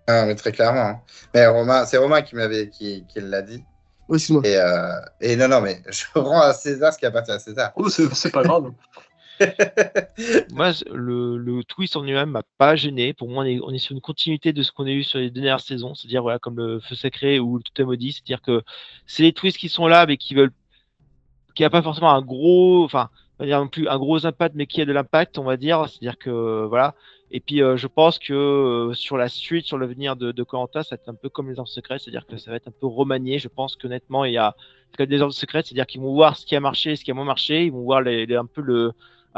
Ah, mais très clairement. Hein. Mais c'est Romain qui l'a dit. Oh, excuse-moi. Et non, mais je rends à César ce qui appartient à César. Oh, c'est pas grave. Moi, le twist en lui-même m'a pas gêné. Pour moi, on est sur une continuité de ce qu'on a eu sur les dernières saisons, c'est-à-dire voilà, comme le Feu Sacré ou le Totem Maudit, c'est-à-dire que c'est les twists qui sont là, mais qui a pas forcément on va dire non plus un gros impact, mais qui a de l'impact, on va dire. C'est-à-dire que voilà. Et puis je pense que sur la suite, sur l'avenir de Koh-Lanta, ça va être un peu comme les armes secrètes, c'est-à-dire que ça va être un peu remanié. Je pense qu'honnêtement, il y a des armes secrètes, c'est-à-dire qu'ils vont voir ce qui a marché, ce qui a moins marché, ils vont voir un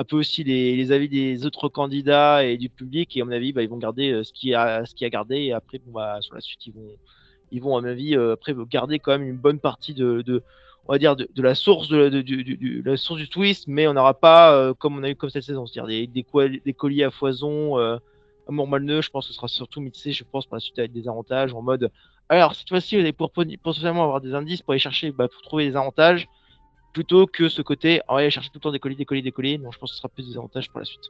peu aussi les avis des autres candidats et du public, et à mon avis, ils vont garder ce qui a gardé, et après, sur la suite, ils vont à mon avis, après garder quand même une bonne partie on va dire de la source la source du twist, mais on n'aura pas comme on a eu comme cette saison, c'est-à-dire des colliers à foison, amour malneux. Je pense que ce sera surtout mixé, je pense, par la suite avec des avantages en mode. Alors cette fois-ci, vous allez potentiellement avoir des indices pour aller chercher, pour trouver des avantages, plutôt que ce côté, on va aller chercher tout le temps des colis. Donc je pense que ce sera plus des avantages pour la suite.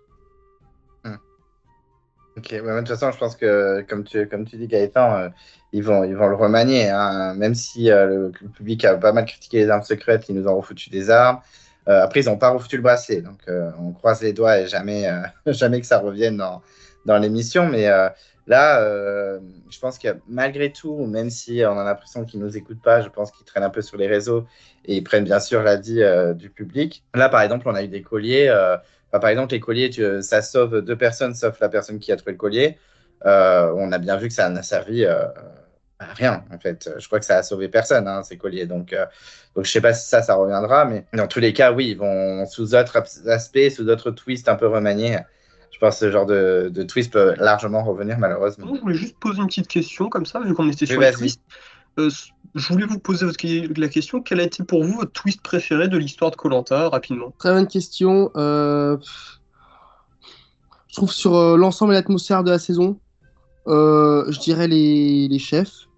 Ok, ouais, de toute façon, je pense que, comme tu dis, Gaëtan, ils vont le remanier, hein. Même si le public a pas mal critiqué les armes secrètes, ils nous ont refoutu des armes. Après, ils n'ont pas refoutu le bracelet. Donc, on croise les doigts et jamais, jamais que ça revienne dans l'émission. Mais là, je pense que malgré tout, même si on a l'impression qu'ils ne nous écoutent pas, je pense qu'ils traînent un peu sur les réseaux et ils prennent bien sûr l'avis du public. Là, par exemple, on a eu des colliers. Par exemple, les colliers, ça sauve 2 personnes, sauf la personne qui a trouvé le collier. On a bien vu que ça n'a servi à rien, en fait. Je crois que ça a sauvé personne, hein, ces colliers. Donc, je ne sais pas si ça reviendra, mais dans tous les cas, oui, ils vont sous d'autres aspects, sous d'autres twists un peu remaniés. Je pense que ce genre de twist peut largement revenir, malheureusement. Moi, je voulais juste poser une petite question comme ça, vu qu'on était sur Oui, les vas-y. twists. Je voulais vous poser la question, quel a été pour vous votre twist préféré de l'histoire de Koh-Lanta, rapidement? Très bonne question. Je trouve sur l'ensemble et l'atmosphère de la saison, je dirais les chefs.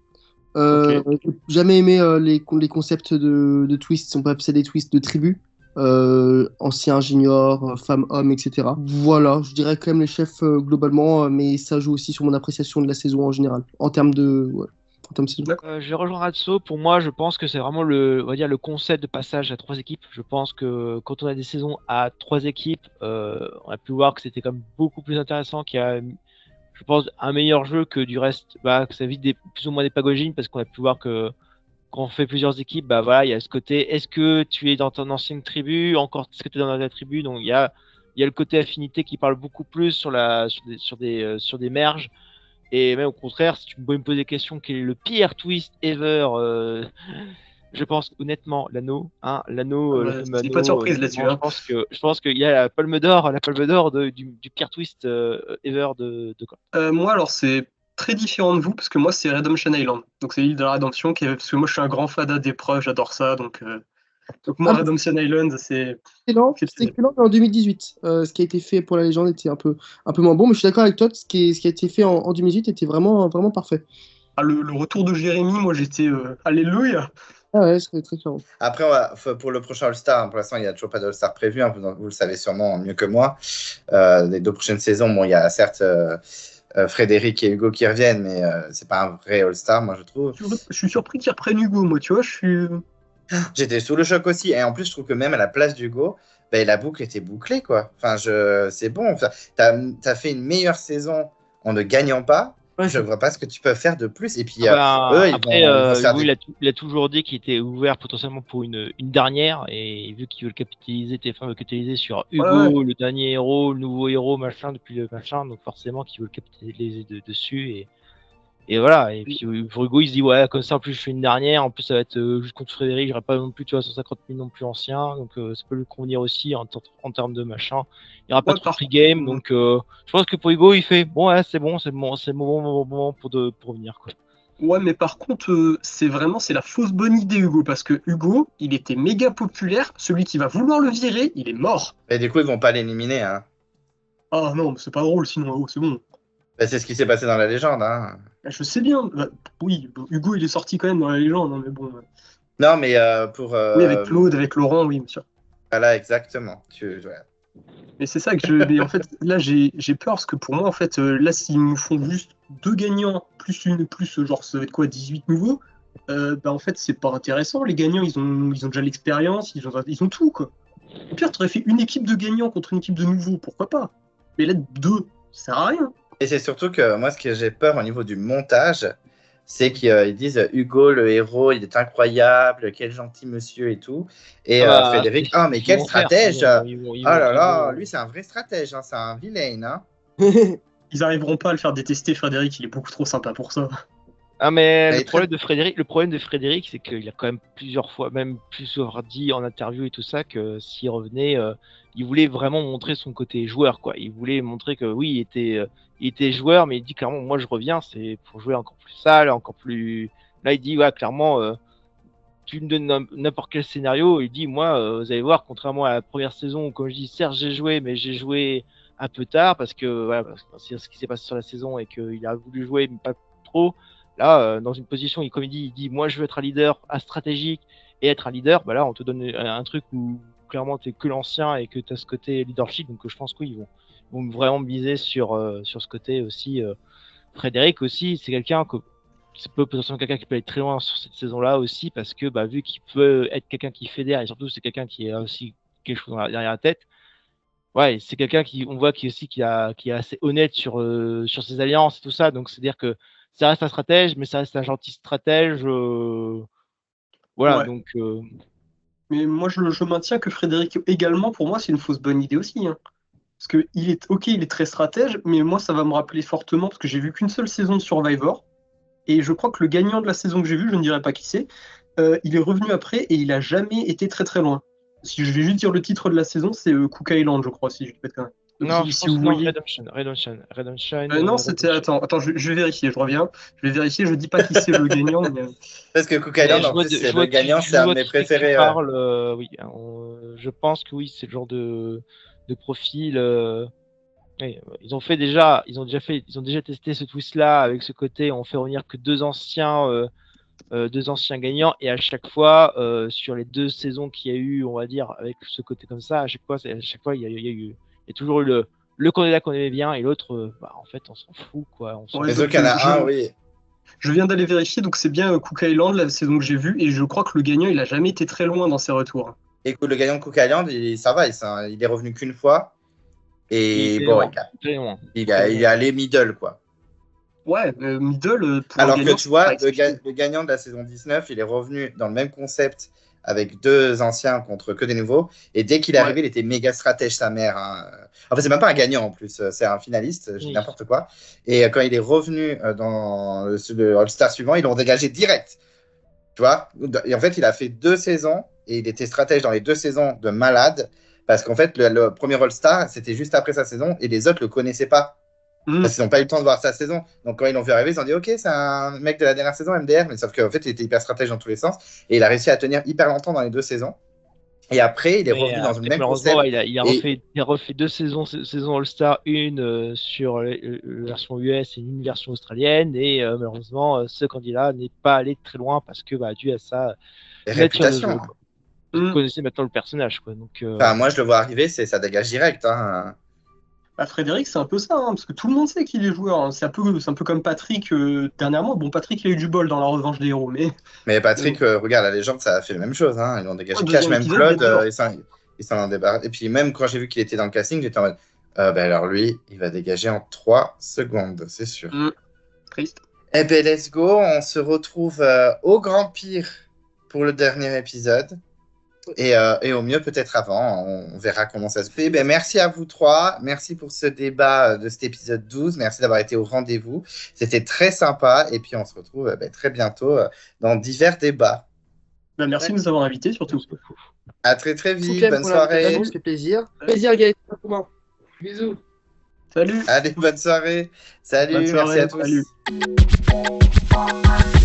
J'ai jamais aimé les concepts de twists, on peut appeler ça des twists de tribu. Ancien, junior, femme, homme, etc. Voilà, je dirais quand même les chefs globalement, mais ça joue aussi sur mon appréciation de la saison en général, en termes de saison. Je vais rejoindre Ratso. Pour moi, je pense que c'est vraiment on va dire, le concept de passage à 3 équipes. Je pense que quand on a des saisons à 3 équipes, on a pu voir que c'était quand même beaucoup plus intéressant, qu'il y a, je pense, un meilleur jeu que du reste, que ça évite plus ou moins des pagogines, parce qu'on a pu voir que quand on fait plusieurs équipes, voilà, il y a ce côté, est-ce que tu es dans ton ancienne tribu, encore, est-ce que tu es dans ta tribu? Donc il y a le côté affinité qui parle beaucoup plus sur des merges. Et même au contraire, si tu peux me poser des questions, quel est le pire twist ever, je pense honnêtement l'anneau, le fameux c'est pas de surprise anneau, là-dessus. Hein. Je pense qu'il y a la palme d'or du pire twist ever de quoi. Moi, alors c'est très différent de vous parce que moi c'est Redemption Island, donc c'est l'île de la rédemption parce que moi je suis un grand fada d'épreuves, j'adore ça, donc moi Redemption Island c'est excellent en 2018. Ce qui a été fait pour la légende était un peu moins bon, mais je suis d'accord avec toi, ce qui a été fait en 2018 était vraiment parfait. Le retour de Jérémy, moi j'étais alléluia. Ah ouais, c'est très clair. Après, pour le prochain All-Star, pour l'instant, il n'y a toujours pas d'All-Star prévu, hein, vous le savez sûrement mieux que moi. Les 2 prochaines saisons, bon, il y a certes Frédéric et Hugo qui reviennent, mais c'est pas un vrai All-Star, moi, je trouve. Je suis surpris qu'ils reprennent Hugo, moi, tu vois, J'étais sous le choc aussi, et en plus, je trouve que même à la place d'Hugo, la boucle était bouclée, quoi. Enfin, c'est bon. Enfin, t'as fait une meilleure saison en ne gagnant pas. Ouais, je vois pas ce que tu peux faire de plus. Et puis, après, Hugo, il a toujours dit qu'il était ouvert potentiellement pour une dernière. Et vu qu'ils veulent capitaliser, TF1 veut capitaliser sur Hugo, le dernier héros, le nouveau héros, machin, depuis le machin. Donc forcément, qu'ils veulent capitaliser dessus. Et voilà. Et puis pour Hugo, il se dit, ouais, comme ça, en plus, je fais une dernière. En plus, ça va être juste contre Frédéric. J'aurai pas non plus, tu vois, 150 000 non plus anciens. Donc ça peut lui convenir aussi en termes de machin. Il n'y aura pas de free game. Donc je pense que pour Hugo, il fait, bon, ouais, c'est le moment pour revenir, quoi. Ouais, mais par contre, c'est la fausse bonne idée, Hugo, parce que Hugo, il était méga populaire. Celui qui va vouloir le virer, il est mort. Et du coup, ils vont pas l'éliminer, hein. Ah non, mais c'est pas drôle sinon, c'est bon. C'est ce qui s'est passé dans la légende, hein. Je sais bien. Oui, Hugo, il est sorti quand même dans la légende, hein, mais bon. Non, mais pour. Oui, avec Claude, avec Laurent, oui, bien sûr. Voilà, exactement. Mais c'est ça que mais en fait, là, j'ai peur parce que pour moi, en fait, là, s'ils nous font juste 2 gagnants plus genre, ça va être quoi, 18 nouveaux, en fait, c'est pas intéressant. Les gagnants, ils ont déjà l'expérience, ils ont tout, quoi. Au pire, t'aurais fait une équipe de gagnants contre une équipe de nouveaux, pourquoi pas? Mais là, 2, ça sert à rien. Et c'est surtout que moi, ce que j'ai peur au niveau du montage, c'est qu'ils disent Hugo, le héros, il est incroyable, quel gentil monsieur et tout. Et Frédéric, mais quel stratège! Oh là là, lui, c'est un vrai stratège, hein, c'est un vilain. Hein. ils arriveront pas à le faire détester. Frédéric, il est beaucoup trop sympa pour ça. Ah mais Mais le problème de Frédéric, c'est qu'il a quand même plusieurs fois, même plusieurs dit en interview et tout ça, que s'il revenait, il voulait vraiment montrer son côté joueur, quoi. Il voulait montrer que oui, il était joueur, mais il dit clairement, moi je reviens, c'est pour jouer encore plus sale, encore plus. Là, il dit, ouais, clairement, tu me donnes n'importe quel scénario, il dit, moi, vous allez voir, contrairement à la première saison, où, comme je dis, certes j'ai joué, mais j'ai joué un peu tard parce que voilà, parce que c'est ce qui s'est passé sur la saison et qu'il a voulu jouer, mais pas trop. Là, dans une position, comme il dit, moi je veux être un leader stratégique et être un leader, bah là on te donne un truc où clairement tu es que l'ancien et que tu as ce côté leadership, donc je pense qu'ils vont vraiment miser sur ce côté aussi. Frédéric aussi, c'est quelqu'un qui peut potentiellement quelqu'un qui peut aller très loin sur cette saison-là aussi, parce que bah, vu qu'il peut être quelqu'un qui fédère et surtout c'est quelqu'un qui a aussi quelque chose derrière la tête. Ouais, c'est quelqu'un on voit qui est assez honnête sur ses alliances et tout ça, donc c'est-à-dire que ça reste un stratège, mais ça reste un gentil stratège. Voilà, Ouais. donc. Mais moi, je maintiens que Frédéric également, pour moi, c'est une fausse bonne idée aussi. Hein. Parce que il est très stratège, mais moi, ça va me rappeler fortement, parce que j'ai vu qu'une seule saison de Survivor, et je crois que le gagnant de la saison que j'ai vue, je ne dirais pas qui c'est, il est revenu après et il a jamais été très très loin. Si je vais juste dire le titre de la saison, c'est Cook Island, je crois, si je ne dis pas de conneries. Donc, Non, si je si pense vous que non, voyez. Redemption. Non, c'était. Attends, je vais vérifier, je reviens. Je vais vérifier, je dis pas qui c'est le gagnant. Mais... Parce que Cook Island, en plus, c'est le gagnant, c'est un de mes préférés. Oui, je pense que oui, c'est le genre de profil. Oui, ils ont déjà testé ce twist-là avec ce côté, on fait revenir que deux anciens gagnants, et à chaque fois, sur les 2 saisons qu'il y a eu, on va dire, avec ce côté comme ça, à chaque fois, il y a toujours eu le candidat qu'on aimait bien et l'autre, en fait, on s'en fout, quoi. Mais donc, il y en a un, oui. Je viens d'aller vérifier, donc c'est bien Cook Island, la saison que j'ai vue, et je crois que le gagnant, il a jamais été très loin dans ses retours. Écoute, le gagnant de Cook Island, ça va, il est revenu qu'une fois. Et bon, il est allé middle, quoi. Ouais, middle. Alors que tu vois, le gagnant de la saison 19, il est revenu dans le même concept avec 2 anciens contre que des nouveaux. Et dès qu'il est arrivé, il était méga stratège, sa mère. Hein. En fait, c'est même pas un gagnant en plus, c'est un finaliste, je dis n'importe quoi. Et quand il est revenu dans le All-Star suivant, ils l'ont dégagé direct. Tu vois. Et en fait, il a fait 2 saisons et il était stratège dans les 2 saisons de malade. Parce qu'en fait, le premier All-Star, c'était juste après sa saison et les autres ne le connaissaient pas. Parce qu'ils n'ont pas eu le temps de voir sa saison. Donc, quand ils l'ont vu arriver, ils ont dit ok, c'est un mec de la dernière saison MDR, mais sauf qu'en fait, il était hyper stratège dans tous les sens et il a réussi à tenir hyper longtemps dans les 2 saisons. Et après, il est revenu dans une même concept. Il a refait 2 saisons All-Star, une sur la version US et une version australienne, et malheureusement, ce candidat n'est pas allé très loin parce que, dû à sa réputation. Vous connaissez maintenant le personnage, quoi. Donc, moi, je le vois arriver, ça dégage direct. Hein. Frédéric, c'est un peu ça, hein, parce que tout le monde sait qu'il est joueur. Hein. C'est un peu comme Patrick dernièrement. Bon, Patrick, il a eu du bol dans la revanche des héros, mais Patrick, regarde, la légende, ça a fait la même chose. Hein. Ils l'ont dégagé cash, même Claude, ils s'en ont débarrassé. Et puis, même quand j'ai vu qu'il était dans le casting, j'étais en mode, alors lui, il va dégager en 3 secondes, c'est sûr. Triste. Eh ben, let's go. On se retrouve au Grand Pire pour le dernier épisode. Et au mieux, peut-être avant, on verra comment ça se fait. Ben, merci à vous 3. Merci pour ce débat de cet épisode 12. Merci d'avoir été au rendez-vous. C'était très sympa. Et puis, on se retrouve très bientôt dans divers débats. Merci de nous avoir invités, surtout. À très, très vite. Bonne soirée. Ça fait plaisir. Plaisir, Gaëtan. Bisous. Salut. Allez, bonne soirée. Salut. Bonne soirée, merci à tous. Salut.